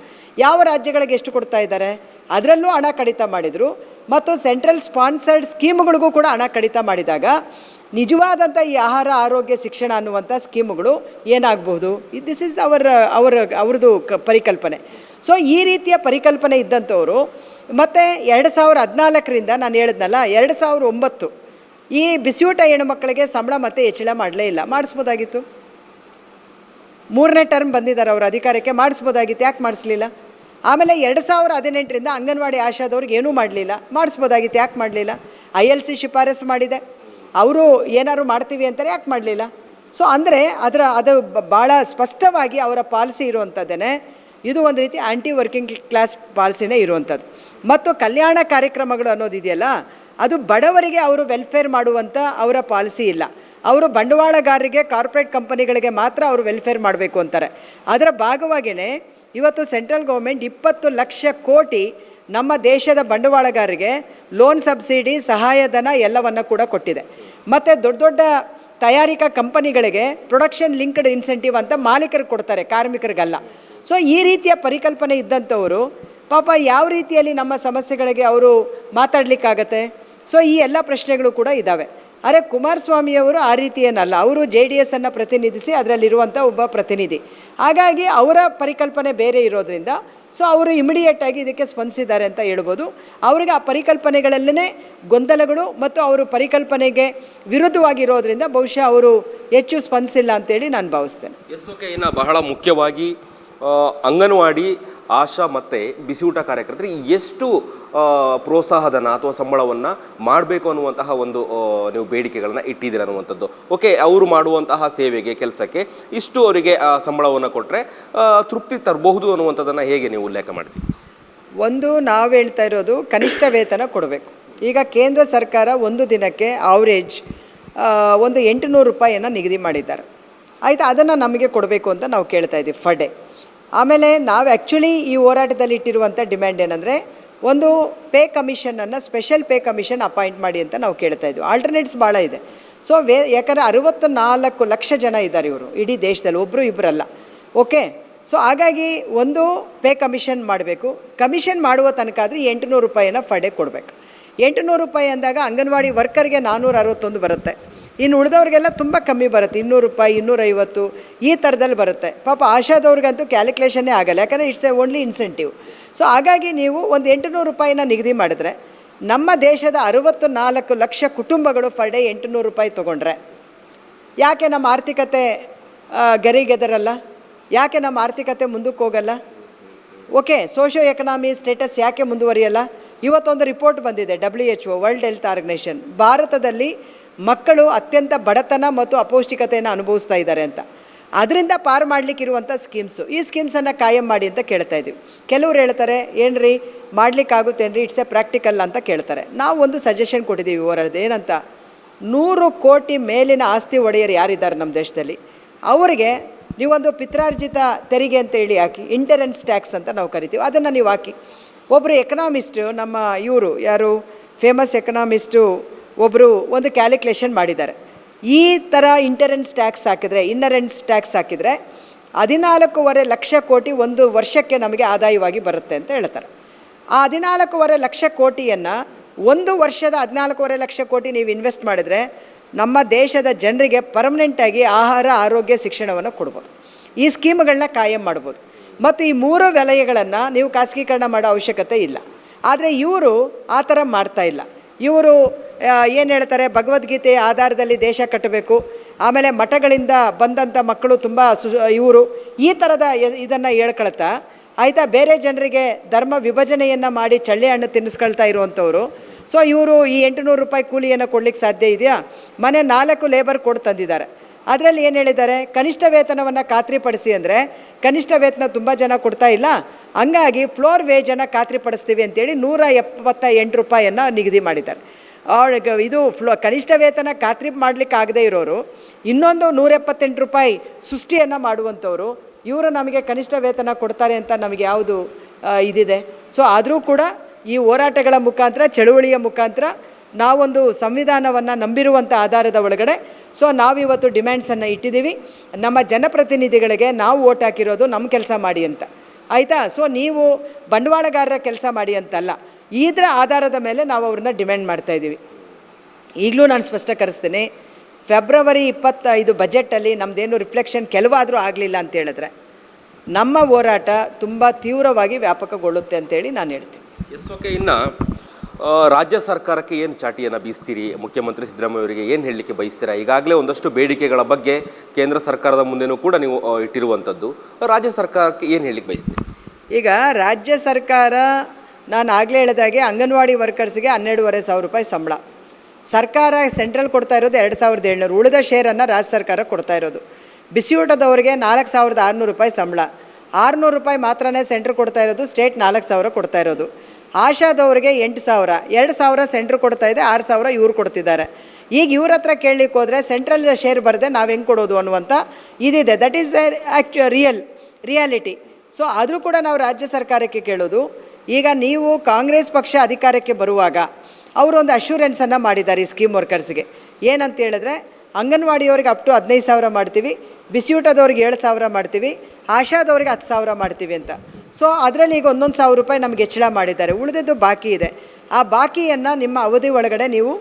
ಯಾವ ರಾಜ್ಯಗಳಿಗೆ ಎಷ್ಟು ಕೊಡ್ತಾ ಇದ್ದಾರೆ ಅದರಲ್ಲೂ ಹಣ ಕಡಿತ ಮಾಡಿದರು. ಮತ್ತು ಸೆಂಟ್ರಲ್ ಸ್ಪಾನ್ಸರ್ಡ್ ಸ್ಕೀಮ್ಗಳಿಗೂ ಕೂಡ ಹಣ ಕಡಿತ ಮಾಡಿದಾಗ ನಿಜವಾದಂಥ ಈ ಆಹಾರ ಆರೋಗ್ಯ ಶಿಕ್ಷಣ ಅನ್ನುವಂಥ ಸ್ಕೀಮ್ಗಳು ಏನಾಗಬಹುದು? ದಿಸ್ ಈಸ್ ಅವ್ರದ್ದು ಪರಿಕಲ್ಪನೆ. ಸೊ ಈ ರೀತಿಯ ಪರಿಕಲ್ಪನೆ ಇದ್ದಂಥವರು ಮತ್ತು 2014ರಿಂದ ನಾನು ಹೇಳಿದ್ನಲ್ಲ, 2009 ಈ ಬಿಸಿಯೂಟ ಹೆಣ್ಣುಮಕ್ಕಳಿಗೆ ಸಂಬಳ ಮತ್ತೆ ಹೆಚ್ಚಳ ಮಾಡಲೇ ಇಲ್ಲ. ಮಾಡಿಸ್ಬೋದಾಗಿತ್ತು. 3ನೇ ಟರ್ಮ್ ಬಂದಿದ್ದಾರೆ ಅವರು ಅಧಿಕಾರಕ್ಕೆ, ಮಾಡಿಸ್ಬೋದಾಗಿತ್ತು. ಯಾಕೆ ಮಾಡಿಸ್ಲಿಲ್ಲ? ಆಮೇಲೆ 2018ರಿಂದ ಅಂಗನವಾಡಿ ಆಶಾದವ್ರಿಗೆ ಏನೂ ಮಾಡಲಿಲ್ಲ, ಮಾಡಿಸ್ಬೋದಾಗಿತ್ತು. ಯಾಕೆ ಮಾಡಲಿಲ್ಲ? ILC ಶಿಫಾರಸು ಮಾಡಿದೆ, ಅವರು ಏನಾದ್ರು ಮಾಡ್ತೀವಿ ಅಂತಾರೆ, ಯಾಕೆ ಮಾಡಲಿಲ್ಲ? ಸೊ ಅಂದರೆ ಅದು ಭಾಳ ಸ್ಪಷ್ಟವಾಗಿ ಅವರ ಪಾಲಿಸಿ ಇರುವಂಥದ್ದೇ. ಇದು ಒಂದು ರೀತಿ ಆ್ಯಂಟಿ ವರ್ಕಿಂಗ್ ಕ್ಲಾಸ್ ಪಾಲಿಸಿನೇ ಇರುವಂಥದ್ದು. ಮತ್ತು ಕಲ್ಯಾಣ ಕಾರ್ಯಕ್ರಮಗಳು ಅನ್ನೋದಿದೆಯಲ್ಲ, ಅದು ಬಡವರಿಗೆ ಅವರು ವೆಲ್ಫೇರ್ ಮಾಡುವಂಥ ಅವರ ಪಾಲಿಸಿ ಇಲ್ಲ. ಅವರು ಬಂಡವಾಳಗಾರರಿಗೆ, ಕಾರ್ಪೊರೇಟ್ ಕಂಪನಿಗಳಿಗೆ ಮಾತ್ರ ಅವರು ವೆಲ್ಫೇರ್ ಮಾಡಬೇಕು ಅಂತಾರೆ. ಅದರ ಭಾಗವಾಗಿಯೇ ಇವತ್ತು ಸೆಂಟ್ರಲ್ ಗೌರ್ಮೆಂಟ್ 20 ಲಕ್ಷ ಕೋಟಿ ನಮ್ಮ ದೇಶದ ಬಂಡವಾಳಗಾರರಿಗೆ ಲೋನ್ ಸಬ್ಸಿಡಿ, ಸಹಾಯಧನ ಎಲ್ಲವನ್ನು ಕೂಡ ಕೊಟ್ಟಿದೆ. ಮತ್ತು ದೊಡ್ಡ ದೊಡ್ಡ ತಯಾರಿಕಾ ಕಂಪನಿಗಳಿಗೆ ಪ್ರೊಡಕ್ಷನ್ ಲಿಂಕ್ಡ್ ಇನ್ಸೆಂಟಿವ್ ಅಂತ ಮಾಲೀಕರಿಗೆ ಕೊಡ್ತಾರೆ, ಕಾರ್ಮಿಕರಿಗಲ್ಲ. ಸೊ ಈ ರೀತಿಯ ಪರಿಕಲ್ಪನೆ ಇದ್ದಂಥವರು ಪಾಪ ಯಾವ ರೀತಿಯಲ್ಲಿ ನಮ್ಮ ಸಮಸ್ಯೆಗಳಿಗೆ ಅವರು ಮಾತಾಡಲಿಕ್ಕಾಗತ್ತೆ? ಸೊ ಈ ಎಲ್ಲ ಪ್ರಶ್ನೆಗಳು ಕೂಡ ಇದ್ದಾವೆ. ಆದರೆ ಕುಮಾರಸ್ವಾಮಿಯವರು ಆ ರೀತಿ ಏನಲ್ಲ, ಅವರು JDSನ್ನು ಪ್ರತಿನಿಧಿಸಿ ಅದರಲ್ಲಿರುವಂಥ ಒಬ್ಬ ಪ್ರತಿನಿಧಿ. ಹಾಗಾಗಿ ಅವರ ಪರಿಕಲ್ಪನೆ ಬೇರೆ ಇರೋದ್ರಿಂದ ಸೊ ಅವರು ಇಮಿಡಿಯೇಟಾಗಿ ಇದಕ್ಕೆ ಸ್ಪಂದಿಸಿದ್ದಾರೆ ಅಂತ ಹೇಳ್ಬೋದು. ಅವರಿಗೆ ಆ ಪರಿಕಲ್ಪನೆಗಳಲ್ಲೇ ಗೊಂದಲಗಳು ಮತ್ತು ಅವರು ಪರಿಕಲ್ಪನೆಗೆ ವಿರುದ್ಧವಾಗಿರೋದ್ರಿಂದ ಬಹುಶಃ ಅವರು ಹೆಚ್ಚು ಸ್ಪಂದಿಸಿಲ್ಲ ಅಂತೇಳಿ ನಾನು ಭಾವಿಸ್ತೇನೆ.
ಇನ್ನು ಬಹಳ ಮುಖ್ಯವಾಗಿ ಅಂಗನವಾಡಿ ಆಶಾ ಮತ್ತು ಬಿಸಿಯೂಟ ಕಾರ್ಯಕರ್ತರಿಗೆ ಎಷ್ಟು ಪ್ರೋತ್ಸಾಹಧನ ಅಥವಾ ಸಂಬಳವನ್ನು ಮಾಡಬೇಕು ಅನ್ನುವಂತಹ ಒಂದು ನೀವು ಬೇಡಿಕೆಗಳನ್ನು ಇಟ್ಟಿದ್ದೀರ ಅನ್ನುವಂಥದ್ದು. ಓಕೆ, ಅವರು ಮಾಡುವಂತಹ ಸೇವೆಗೆ, ಕೆಲಸಕ್ಕೆ ಇಷ್ಟು ಅವರಿಗೆ ಸಂಬಳವನ್ನು ಕೊಟ್ಟರೆ ತೃಪ್ತಿ ತರಬಹುದು ಅನ್ನುವಂಥದ್ದನ್ನು ಹೇಗೆ ನೀವು ಉಲ್ಲೇಖ ಮಾಡ್ತೀವಿ?
ಒಂದು, ನಾವು ಹೇಳ್ತಾ ಇರೋದು ಕನಿಷ್ಠ ವೇತನ ಕೊಡಬೇಕು. ಈಗ ಕೇಂದ್ರ ಸರ್ಕಾರ ಒಂದು ದಿನಕ್ಕೆ ಆವ್ರೇಜ್ ಒಂದು 800 ರೂಪಾಯಿಯನ್ನು ನಿಗದಿ ಮಾಡಿದ್ದಾರೆ. ಆಯಿತಾ, ಅದನ್ನು ನಮಗೆ ಕೊಡಬೇಕು ಅಂತ ನಾವು ಕೇಳ್ತಾ ಇದ್ದೀವಿ ಫರ್ ಡೇ. ಆಮೇಲೆ ನಾವು ಆ್ಯಕ್ಚುಲಿ ಈ ಹೋರಾಟದಲ್ಲಿ ಇಟ್ಟಿರುವಂಥ ಡಿಮ್ಯಾಂಡ್ ಏನಂದರೆ ಒಂದು ಪೇ ಕಮಿಷನನ್ನು, ಸ್ಪೆಷಲ್ ಪೇ ಕಮಿಷನ್ ಅಪಾಯಿಂಟ್ ಮಾಡಿ ಅಂತ ನಾವು ಕೇಳ್ತಾ ಇದ್ವಿ. ಆಲ್ಟರ್ನೇಟ್ಸ್ ಭಾಳ ಇದೆ. ಸೊ ಯಾಕಂದರೆ 64 ಲಕ್ಷ ಜನ ಇದ್ದಾರೆ ಇವರು ಇಡೀ ದೇಶದಲ್ಲಿ, ಒಬ್ಬರು ಇಬ್ಬರಲ್ಲ. ಓಕೆ, ಸೊ ಹಾಗಾಗಿ ಒಂದು ಪೇ ಕಮಿಷನ್ ಮಾಡಬೇಕು. ಕಮಿಷನ್ ಮಾಡುವ ತನಕ ಆದರೆ 800 ರೂಪಾಯಿನ ಫರ್ ಡೇ ಕೊಡಬೇಕು. 800 ರೂಪಾಯಿ ಅಂದಾಗ ಅಂಗನವಾಡಿ ವರ್ಕರ್ಗೆ 461 ಬರುತ್ತೆ. ಇನ್ನು ಉಳಿದವ್ರಿಗೆಲ್ಲ ತುಂಬ ಕಮ್ಮಿ ಬರುತ್ತೆ, 200 ರೂಪಾಯಿ, 250 ಈ ಥರದಲ್ಲಿ ಬರುತ್ತೆ. ಪಾಪ ಆಶಾದವ್ರಿಗಂತೂ ಕ್ಯಾಲ್ಕುಲೇಷನ್ನೇ ಆಗಲ್ಲ, ಯಾಕಂದರೆ ಇಟ್ಸ್ ಓನ್ಲಿ ಇನ್ಸೆಂಟಿವ್. ಸೊ ಹಾಗಾಗಿ ನೀವು ಒಂದು 800 ರೂಪಾಯಿನ ನಿಗದಿ ಮಾಡಿದ್ರೆ ನಮ್ಮ ದೇಶದ 64 ಲಕ್ಷ ಕುಟುಂಬಗಳು ಫರ್ ಡೇ 800 ರೂಪಾಯಿ ತೊಗೊಂಡ್ರೆ ಯಾಕೆ ನಮ್ಮ ಆರ್ಥಿಕತೆ ಗರಿಗೆದರಲ್ಲ? ಯಾಕೆ ನಮ್ಮ ಆರ್ಥಿಕತೆ ಮುಂದಕ್ಕೆ ಹೋಗಲ್ಲ? ಓಕೆ, ಸೋಷಿಯೋ ಎಕನಾಮಿ ಸ್ಟೇಟಸ್ ಯಾಕೆ ಮುಂದುವರಿಯಲ್ಲ? ಇವತ್ತೊಂದು ರಿಪೋರ್ಟ್ ಬಂದಿದೆ, WHO ವರ್ಲ್ಡ್ ಹೆಲ್ತ್ ಆರ್ಗನೈಸೇಷನ್, ಭಾರತದಲ್ಲಿ ಮಕ್ಕಳು ಅತ್ಯಂತ ಬಡತನ ಮತ್ತು ಅಪೌಷ್ಟಿಕತೆಯನ್ನು ಅನುಭವಿಸ್ತಾ ಇದ್ದಾರೆ ಅಂತ. ಅದರಿಂದ ಪಾರು ಮಾಡಲಿಕ್ಕಿರುವಂಥ ಸ್ಕೀಮ್ಸು, ಈ ಸ್ಕೀಮ್ಸನ್ನು ಕಾಯಂ ಮಾಡಿ ಅಂತ ಕೇಳ್ತಾ ಇದ್ದೀವಿ. ಕೆಲವ್ರು ಹೇಳ್ತಾರೆ, ಏನ್ರಿ ಮಾಡಲಿಕ್ಕಾಗುತ್ತೇನ್ರಿ, ಇಟ್ಸ್ ಎ ಪ್ರಾಕ್ಟಿಕಲ್ ಅಂತ ಕೇಳ್ತಾರೆ. ನಾವು ಒಂದು ಸಜೆಷನ್ ಕೊಟ್ಟಿದ್ದೀವಿ ಹೋರಾಡೋದು ಏನಂತ, 100 ಕೋಟಿ ಮೇಲಿನ ಆಸ್ತಿ ಒಡೆಯರು ಯಾರಿದ್ದಾರೆ ನಮ್ಮ ದೇಶದಲ್ಲಿ, ಅವರಿಗೆ ನೀವೊಂದು ಪಿತ್ರಾರ್ಜಿತ ತೆರಿಗೆ ಅಂತ ಹೇಳಿ ಹಾಕಿ, ಇಂಟರೆನ್ಸ್ ಟ್ಯಾಕ್ಸ್ ಅಂತ ನಾವು ಕರಿತೀವಿ, ಅದನ್ನು ನೀವು ಹಾಕಿ. ಒಬ್ಬರು ಎಕನಾಮಿಸ್ಟು, ನಮ್ಮ ಇವರು ಯಾರು ಫೇಮಸ್ ಎಕನಾಮಿಸ್ಟು ಒಬ್ಬರು ಒಂದು ಕ್ಯಾಲ್ಕುಲೇಷನ್ ಮಾಡಿದ್ದಾರೆ. ಈ ಥರ ಇನ್ನರೆನ್ಸ್ ಟ್ಯಾಕ್ಸ್ ಹಾಕಿದರೆ 14.5 ಲಕ್ಷ ಕೋಟಿ ಒಂದು ವರ್ಷಕ್ಕೆ ನಮಗೆ ಆದಾಯವಾಗಿ ಬರುತ್ತೆ ಅಂತ ಹೇಳ್ತಾರೆ. ಆ 14.5 ಲಕ್ಷ ಕೋಟಿಯನ್ನು ಒಂದು ವರ್ಷದ 14.5 ಲಕ್ಷ ಕೋಟಿ ನೀವು ಇನ್ವೆಸ್ಟ್ ಮಾಡಿದರೆ ನಮ್ಮ ದೇಶದ ಜನರಿಗೆ ಪರ್ಮನೆಂಟಾಗಿ ಆಹಾರ, ಆರೋಗ್ಯ, ಶಿಕ್ಷಣವನ್ನು ಕೊಡ್ಬೋದು. ಈ ಸ್ಕೀಮ್ಗಳನ್ನ ಕಾಯಂ ಮಾಡ್ಬೋದು. ಮತ್ತು ಈ 3 ವಲಯಗಳನ್ನು ನೀವು ಖಾಸಗೀಕರಣ ಮಾಡೋ ಅವಶ್ಯಕತೆ ಇಲ್ಲ. ಆದರೆ ಇವರು ಆ ಥರ ಮಾಡ್ತಾಯಿಲ್ಲ. ಇವರು ಏನು ಹೇಳ್ತಾರೆ, ಭಗವದ್ಗೀತೆಯ ಆಧಾರದಲ್ಲಿ ದೇಶ ಕಟ್ಟಬೇಕು, ಆಮೇಲೆ ಮಠಗಳಿಂದ ಬಂದಂಥ ಮಕ್ಕಳು ತುಂಬ ಇವರು ಈ ಥರದ ಇದನ್ನು ಹೇಳ್ಕೊಳ್ತಾ ಆಯಿತಾ, ಬೇರೆ ಜನರಿಗೆ ಧರ್ಮ ವಿಭಜನೆಯನ್ನು ಮಾಡಿ ಚಳ್ಳೆ ಹಣ್ಣು ತಿನ್ನಿಸ್ಕೊಳ್ತಾ ಇರುವಂಥವ್ರು. ಸೊ ಇವರು ಈ 800 ರೂಪಾಯಿ ಕೂಲಿಯನ್ನು ಕೊಡ್ಲಿಕ್ಕೆ ಸಾಧ್ಯ ಇದೆಯಾ? ಮನೆ 4 ಲೇಬರ್ ಕೊಟ್ಟು ತಂದಿದ್ದಾರೆ. ಅದರಲ್ಲಿ ಏನು ಹೇಳಿದ್ದಾರೆ, ಕನಿಷ್ಠ ವೇತನವನ್ನು ಖಾತ್ರಿಪಡಿಸಿ ಅಂದರೆ ಕನಿಷ್ಠ ವೇತನ ತುಂಬ ಜನ ಕೊಡ್ತಾ ಇಲ್ಲ, ಹಂಗಾಗಿ ಫ್ಲೋರ್ ವೇಜನ್ನು ಖಾತ್ರಿಪಡಿಸ್ತೀವಿ ಅಂತೇಳಿ 178 ರೂಪಾಯಿಯನ್ನು ನಿಗದಿ ಮಾಡಿದ್ದಾರೆ. ಇದು ಕನಿಷ್ಠ ವೇತನ ಖಾತ್ರಿ ಮಾಡಲಿಕ್ಕೆ ಆಗದೇ ಇರೋರು ಇನ್ನೊಂದು 178 ರೂಪಾಯಿ ಸೃಷ್ಟಿಯನ್ನು ಮಾಡುವಂಥವ್ರು, ಇವರು ನಮಗೆ ಕನಿಷ್ಠ ವೇತನ ಕೊಡ್ತಾರೆ ಅಂತ ನಮಗೆ ಯಾವುದು ಇದಿದೆ? ಸೊ ಆದರೂ ಕೂಡ ಈ ಹೋರಾಟಗಳ ಮುಖಾಂತರ, ಚಳುವಳಿಯ ಮುಖಾಂತರ ನಾವೊಂದು ಸಂವಿಧಾನವನ್ನು ನಂಬಿರುವಂಥ ಆಧಾರದ ಒಳಗಡೆ ಸೊ ನಾವಿವತ್ತು ಡಿಮ್ಯಾಂಡ್ಸನ್ನು ಇಟ್ಟಿದ್ದೀವಿ. ನಮ್ಮ ಜನಪ್ರತಿನಿಧಿಗಳಿಗೆ ನಾವು ಓಟ್ ಹಾಕಿರೋದು ನಮ್ಮ ಕೆಲಸ ಮಾಡಿ ಅಂತ, ಆಯಿತಾ? ಸೊ ನೀವು ಬಂಡವಾಳಗಾರರ ಕೆಲಸ ಮಾಡಿ ಅಂತಲ್ಲ, ಇದರ ಆಧಾರದ ಮೇಲೆ ನಾವು ಅವ್ರನ್ನ ಡಿಮ್ಯಾಂಡ್ ಮಾಡ್ತಾಯಿದ್ದೀವಿ. ಈಗಲೂ ನಾನು ಸ್ಪಷ್ಟೀಕರಿಸ್ತೀನಿ, ಫೆಬ್ರವರಿ 25 ಬಜೆಟಲ್ಲಿ ನಮ್ಮದೇನು ರಿಫ್ಲೆಕ್ಷನ್ ಕೆಲವಾದರೂ ಆಗಲಿಲ್ಲ ಅಂತ ಹೇಳಿದ್ರೆ ನಮ್ಮ ಹೋರಾಟ ತುಂಬ ತೀವ್ರವಾಗಿ ವ್ಯಾಪಕಗೊಳ್ಳುತ್ತೆ ಅಂತೇಳಿ ನಾನು ಹೇಳ್ತೀನಿ.
ಓಕೆ, ಇನ್ನು ರಾಜ್ಯ ಸರ್ಕಾರಕ್ಕೆ ಏನು ಚಾಟಿಯನ್ನು ಬೀಸ್ತೀರಿ? ಮುಖ್ಯಮಂತ್ರಿ ಸಿದ್ದರಾಮಯ್ಯ ಅವರಿಗೆ ಏನು ಹೇಳಲಿಕ್ಕೆ ಬಯಸ್ತೀರಾ? ಈಗಾಗಲೇ ಒಂದಷ್ಟು ಬೇಡಿಕೆಗಳ ಬಗ್ಗೆ ಕೇಂದ್ರ ಸರ್ಕಾರದ ಮುಂದೆನೂ ಕೂಡ ನೀವು ಇಟ್ಟಿರುವಂಥದ್ದು, ರಾಜ್ಯ ಸರ್ಕಾರಕ್ಕೆ ಏನು ಹೇಳಲಿಕ್ಕೆ ಬಯಸ್ತೀರಿ?
ಈಗ ರಾಜ್ಯ ಸರ್ಕಾರ, ನಾನು ಆಗಲೇ ಹೇಳಿದಾಗೆ ಅಂಗನವಾಡಿ ವರ್ಕರ್ಸ್ಗೆ 12,500 ರೂಪಾಯಿ ಸಂಬಳ, ಸರ್ಕಾರ ಸೆಂಟ್ರಲ್ ಕೊಡ್ತಾ ಇರೋದು 2,700, ಉಳಿದ ಶೇರನ್ನು ರಾಜ್ಯ ಸರ್ಕಾರ ಕೊಡ್ತಾ ಇರೋದು. ಬಿಸಿಯೂಟದವರಿಗೆ 4,600 ರೂಪಾಯಿ ಸಂಬಳ, 600 ರೂಪಾಯಿ ಮಾತ್ರನೇ ಸೆಂಟ್ರ್ ಕೊಡ್ತಾ ಇರೋದು, ಸ್ಟೇಟ್ 4,000 ಕೊಡ್ತಾ ಇರೋದು. ಆಶಾದವ್ರಿಗೆ 8,000, 2,000 ಸೆಂಟ್ರ್ ಕೊಡ್ತಾ ಇದೆ, 6,000 ಇವ್ರು ಕೊಡ್ತಿದ್ದಾರೆ. ಈಗ ಇವ್ರ ಹತ್ರ ಕೇಳಲಿಕ್ಕೆ ಹೋದರೆ ಸೆಂಟ್ರಲ್ ಶೇರ್ ಬರದೆ ನಾವು ಹೆಂಗೆ ಕೊಡೋದು ಅನ್ನುವಂಥ ಇದಿದೆ. That is reality. ಸೊ ಆದರೂ ಕೂಡ ನಾವು ರಾಜ್ಯ ಸರ್ಕಾರಕ್ಕೆ ಕೇಳೋದು, ಈಗ ನೀವು ಕಾಂಗ್ರೆಸ್ ಪಕ್ಷ ಅಧಿಕಾರಕ್ಕೆ ಬರುವಾಗ ಅವರೊಂದು ಅಶ್ಯೂರೆನ್ಸನ್ನು ಮಾಡಿದ್ದಾರೆ ಈ ಸ್ಕೀಮ್ ವರ್ಕರ್ಸ್ಗೆ. ಏನಂತ ಹೇಳಿದ್ರೆ, ಅಂಗನವಾಡಿಯವ್ರಿಗೆ ಅಪ್ ಟು 15,000 ಮಾಡ್ತೀವಿ, ಬಿಸಿಯೂಟದವ್ರಿಗೆ 7,000 ಮಾಡ್ತೀವಿ, ಆಶಾದವ್ರಿಗೆ 10,000 ಮಾಡ್ತೀವಿ ಅಂತ. ಸೊ ಅದರಲ್ಲಿ ಈಗ 1,000 ರೂಪಾಯಿ ನಮಗೆ ಹೆಚ್ಚಳ ಮಾಡಿದ್ದಾರೆ, ಉಳಿದಿದ್ದು ಬಾಕಿ ಇದೆ. ಆ ಬಾಕಿಯನ್ನು ನಿಮ್ಮ ಅವಧಿ ಒಳಗಡೆ ನೀವು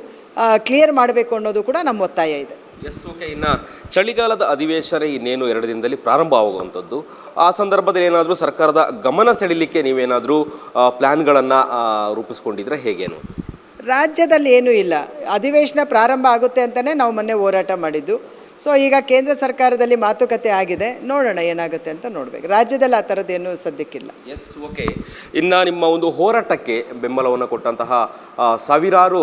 ಕ್ಲಿಯರ್ ಮಾಡಬೇಕು ಅನ್ನೋದು ಕೂಡ ನಮ್ಮ ಒತ್ತಾಯ ಇದೆ.
ಓಕೆ, ಇನ್ನು ಚಳಿಗಾಲದ ಅಧಿವೇಶನ ಇನ್ನೇನು 2 ದಿನದಲ್ಲಿ ಪ್ರಾರಂಭ ಆಗುವಂಥದ್ದು, ಆ ಸಂದರ್ಭದಲ್ಲಿ ಏನಾದರೂ ಸರ್ಕಾರದ ಗಮನ ಸೆಳೀಲಿಕ್ಕೆ ನೀವೇನಾದರೂ ಪ್ಲ್ಯಾನ್ಗಳನ್ನು ರೂಪಿಸ್ಕೊಂಡಿದ್ರೆ ಹೇಗೇನು?
ರಾಜ್ಯದಲ್ಲಿ ಏನೂ ಇಲ್ಲ, ಅಧಿವೇಶನ ಪ್ರಾರಂಭ ಆಗುತ್ತೆ ಅಂತಲೇ ನಾವು ಮೊನ್ನೆ ಹೋರಾಟ ಮಾಡಿದ್ದು. ಸೊ ಈಗ ಕೇಂದ್ರ ಸರ್ಕಾರದಲ್ಲಿ ಮಾತುಕತೆ ಆಗಿದೆ, ನೋಡೋಣ ಏನಾಗುತ್ತೆ ಅಂತ ನೋಡಬೇಕು. ರಾಜ್ಯದಲ್ಲಿ ಆ ಥರದ್ದೇನು ಸದ್ಯಕ್ಕಿಲ್ಲ.
ಓಕೆ, ಇನ್ನು ನಿಮ್ಮ ಒಂದು ಹೋರಾಟಕ್ಕೆ ಬೆಂಬಲವನ್ನು ಕೊಟ್ಟಂತಹ ಸಾವಿರಾರು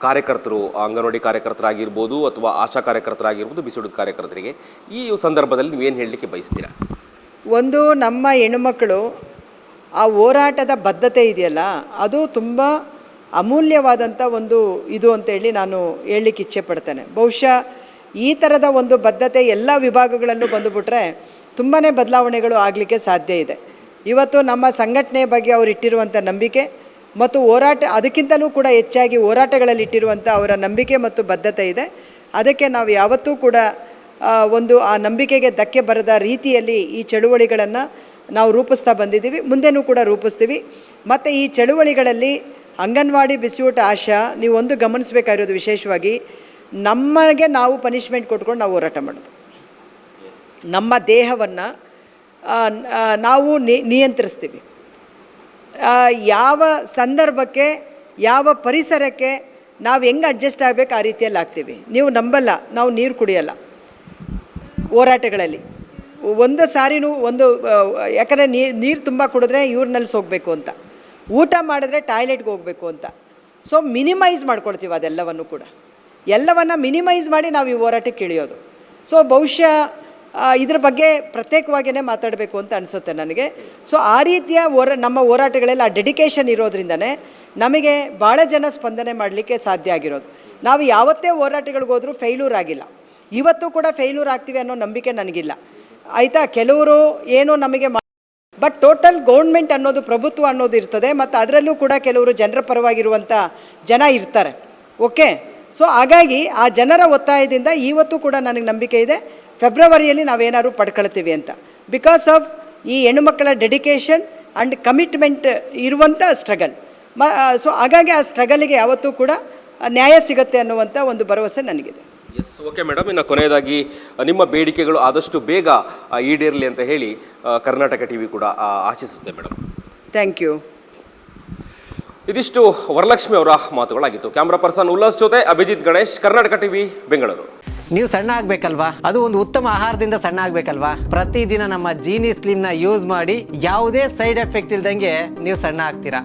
ಕಾರ್ಯಕರ್ತರು, ಅಂಗನವಾಡಿ ಕಾರ್ಯಕರ್ತರಾಗಿರ್ಬೋದು ಅಥವಾ ಆಶಾ ಕಾರ್ಯಕರ್ತರಾಗಿರ್ಬೋದು, ಬಿಸಿಯೂಟದ ಕಾರ್ಯಕರ್ತರಿಗೆ ಈ ಸಂದರ್ಭದಲ್ಲಿ ನೀವೇನು ಹೇಳಲಿಕ್ಕೆ ಬಯಸ್ತೀರಾ?
ಒಂದು, ನಮ್ಮ ಹೆಣ್ಣುಮಕ್ಕಳು ಆ ಹೋರಾಟದ ಬದ್ಧತೆ ಇದೆಯಲ್ಲ, ಅದು ತುಂಬ ಅಮೂಲ್ಯವಾದಂಥ ಒಂದು ಇದು ಅಂತೇಳಿ ನಾನು ಹೇಳಲಿಕ್ಕೆ ಇಚ್ಛೆ ಪಡ್ತೇನೆ. ಬಹುಶಃ ಈ ಥರದ ಒಂದು ಬದ್ಧತೆ ಎಲ್ಲ ವಿಭಾಗಗಳಲ್ಲೂ ಬಂದುಬಿಟ್ರೆ ತುಂಬಾ ಬದಲಾವಣೆಗಳು ಆಗಲಿಕ್ಕೆ ಸಾಧ್ಯ ಇದೆ. ಇವತ್ತು ನಮ್ಮ ಸಂಘಟನೆಯ ಬಗ್ಗೆ ಅವರು ಇಟ್ಟಿರುವಂಥ ನಂಬಿಕೆ ಮತ್ತು ಹೋರಾಟ, ಅದಕ್ಕಿಂತಲೂ ಕೂಡ ಹೆಚ್ಚಾಗಿ ಹೋರಾಟಗಳಲ್ಲಿ ಇಟ್ಟಿರುವಂಥ ಅವರ ನಂಬಿಕೆ ಮತ್ತು ಬದ್ಧತೆ ಇದೆ. ಅದಕ್ಕೆ ನಾವು ಯಾವತ್ತೂ ಕೂಡ ಆ ನಂಬಿಕೆಗೆ ಧಕ್ಕೆ ಬರದ ರೀತಿಯಲ್ಲಿ ಈ ಚಳುವಳಿಗಳನ್ನು ನಾವು ರೂಪಿಸ್ತಾ ಬಂದಿದ್ದೀವಿ, ಮುಂದೆನೂ ಕೂಡ ರೂಪಿಸ್ತೀವಿ. ಮತ್ತು ಈ ಚಳುವಳಿಗಳಲ್ಲಿ ಅಂಗನವಾಡಿ ಬಿಸಿಯೂಟ ಆಶಾ ನೀವು ಒಂದು ಗಮನಿಸಬೇಕಾಗಿರೋದು ವಿಶೇಷವಾಗಿ, ನಮಗೆ ನಾವು ಪನಿಷ್ಮೆಂಟ್ ಕೊಟ್ಕೊಂಡು ನಾವು ಹೋರಾಟ ಮಾಡೋದು. ನಮ್ಮ ದೇಹವನ್ನು ನಾವು ನಿಯಂತ್ರಿಸ್ತೀವಿ. ಯಾವ ಸಂದರ್ಭಕ್ಕೆ, ಯಾವ ಪರಿಸರಕ್ಕೆ ನಾವು ಹೆಂಗೆ ಅಡ್ಜಸ್ಟ್ ಆಗಬೇಕು ಆ ರೀತಿಯಲ್ಲಿ ಆಗ್ತೀವಿ. ನೀವು ನಂಬಲ್ಲ, ನಾವು ನೀರು ಕುಡಿಯಲ್ಲ ಹೋರಾಟಗಳಲ್ಲಿ. ಒಂದು ಸಾರಿನೂ ಯಾಕಂದರೆ ನೀರು ತುಂಬ ಕುಡಿದ್ರೆ ಯೂರಿನಲ್ಸ್ ಹೋಗಬೇಕು ಅಂತ, ಊಟ ಮಾಡಿದ್ರೆ ಟಾಯ್ಲೆಟ್ಗೆ ಹೋಗಬೇಕು ಅಂತ. ಸೊ ಮಿನಿಮೈಸ್ ಮಾಡ್ಕೊಳ್ತೀವಿ ಅದೆಲ್ಲವನ್ನು ಕೂಡ, ಎಲ್ಲವನ್ನು ಮಿನಿಮೈಸ್ ಮಾಡಿ ನಾವು ಈ ಹೋರಾಟಕ್ಕೆ ಇಳಿಯೋದು. ಸೊ ಬಹುಶಃ ಇದ್ರ ಬಗ್ಗೆ ಪ್ರತ್ಯೇಕವಾಗಿಯೇ ಮಾತಾಡಬೇಕು ಅಂತ ಅನಿಸುತ್ತೆ ನನಗೆ. ಸೊ ಆ ರೀತಿಯ ನಮ್ಮ ಹೋರಾಟಗಳೆಲ್ಲ ಆ ಡೆಡಿಕೇಶನ್ ಇರೋದ್ರಿಂದನೇ ನಮಗೆ ಭಾಳ ಜನ ಸ್ಪಂದನೆ ಮಾಡಲಿಕ್ಕೆ ಸಾಧ್ಯ ಆಗಿರೋದು. ನಾವು ಯಾವತ್ತೇ ಹೋರಾಟಗಳಿಗೆ ಹೋದರೂ ಫೇಲ್ಯೂರ್ ಆಗಿಲ್ಲ, ಇವತ್ತು ಕೂಡ ಫೇಲ್ಯೂರ್ ಆಗ್ತೀವಿ ಅನ್ನೋ ನಂಬಿಕೆ ನನಗಿಲ್ಲ, ಆಯಿತಾ. ಕೆಲವರು ಏನೋ ನಮಗೆ ಬಟ್ ಟೋಟಲ್ ಗೌರ್ಮೆಂಟ್ ಅನ್ನೋದು, ಪ್ರಭುತ್ವ ಅನ್ನೋದು ಇರ್ತದೆ, ಮತ್ತು ಅದರಲ್ಲೂ ಕೂಡ ಕೆಲವರು ಜನರ ಪರವಾಗಿರುವಂಥ ಜನ ಇರ್ತಾರೆ. ಓಕೆ, ಸೊ ಹಾಗಾಗಿ ಆ ಜನರ ಒತ್ತಾಯದಿಂದ ಇವತ್ತು ಕೂಡ ನನಗೆ ನಂಬಿಕೆ ಇದೆ ಫೆಬ್ರವರಿಯಲ್ಲಿ ನಾವೇನಾದ್ರು ಪಡ್ಕೊಳ್ತೀವಿ ಅಂತ. ಬಿಕಾಸ್ ಆಫ್ ಈ ಹೆಣ್ಣುಮಕ್ಕಳ ಡೆಡಿಕೇಶನ್ ಆ್ಯಂಡ್ ಕಮಿಟ್ಮೆಂಟ್ ಇರುವಂಥ ಸ್ಟ್ರಗಲ್. ಸೊ ಹಾಗಾಗಿ ಆ ಸ್ಟ್ರಗಲಿಗೆ ಯಾವತ್ತೂ ಕೂಡ ನ್ಯಾಯ ಸಿಗುತ್ತೆ ಅನ್ನುವಂಥ ಒಂದು ಭರವಸೆ ನನಗಿದೆ.
Yes, okay madam. ಇನ್ನು ಕೊನೆಯದಾಗಿ ನಿಮ್ಮ ಬೇಡಿಕೆಗಳು ಆದಷ್ಟು ಬೇಗ ಈಡೇರಲಿ ಅಂತ ಹೇಳಿ ಕರ್ನಾಟಕ ಟಿವಿ ಕೂಡ ಆಶಿಸುತ್ತೆ ಮೇಡಮ್.
Thank you.
ಇದಿಷ್ಟು ವರಲಕ್ಷ್ಮಿ ಅವರ ಮಾತುಗಳಾಗಿತ್ತು. ಕ್ಯಾಮ್ರಾ ಪರ್ಸನ್ ಉಲ್ಲಾಸ್ ಜೊತೆ ಅಭಿಜಿತ್ ಗಣೇಶ್, ಕರ್ನಾಟಕ ಟಿವಿ, ಬೆಂಗಳೂರು.
ನೀವು ಸಣ್ಣ ಆಗ್ಬೇಕಲ್ವಾ? ಅದು ಒಂದು ಉತ್ತಮ ಆಹಾರದಿಂದ ಸಣ್ಣ ಆಗ್ಬೇಕಲ್ವಾ? ಪ್ರತಿದಿನ ನಮ್ಮ ಜೀನಿ ಸ್ಲಿಮ್ ನ ಯೂಸ್ ಮಾಡಿ ಯಾವುದೇ ಸೈಡ್ ಎಫೆಕ್ಟ್ ಇಲ್ದಂಗೆ ನೀವು ಸಣ್ಣ ಆಗ್ತೀರಾ.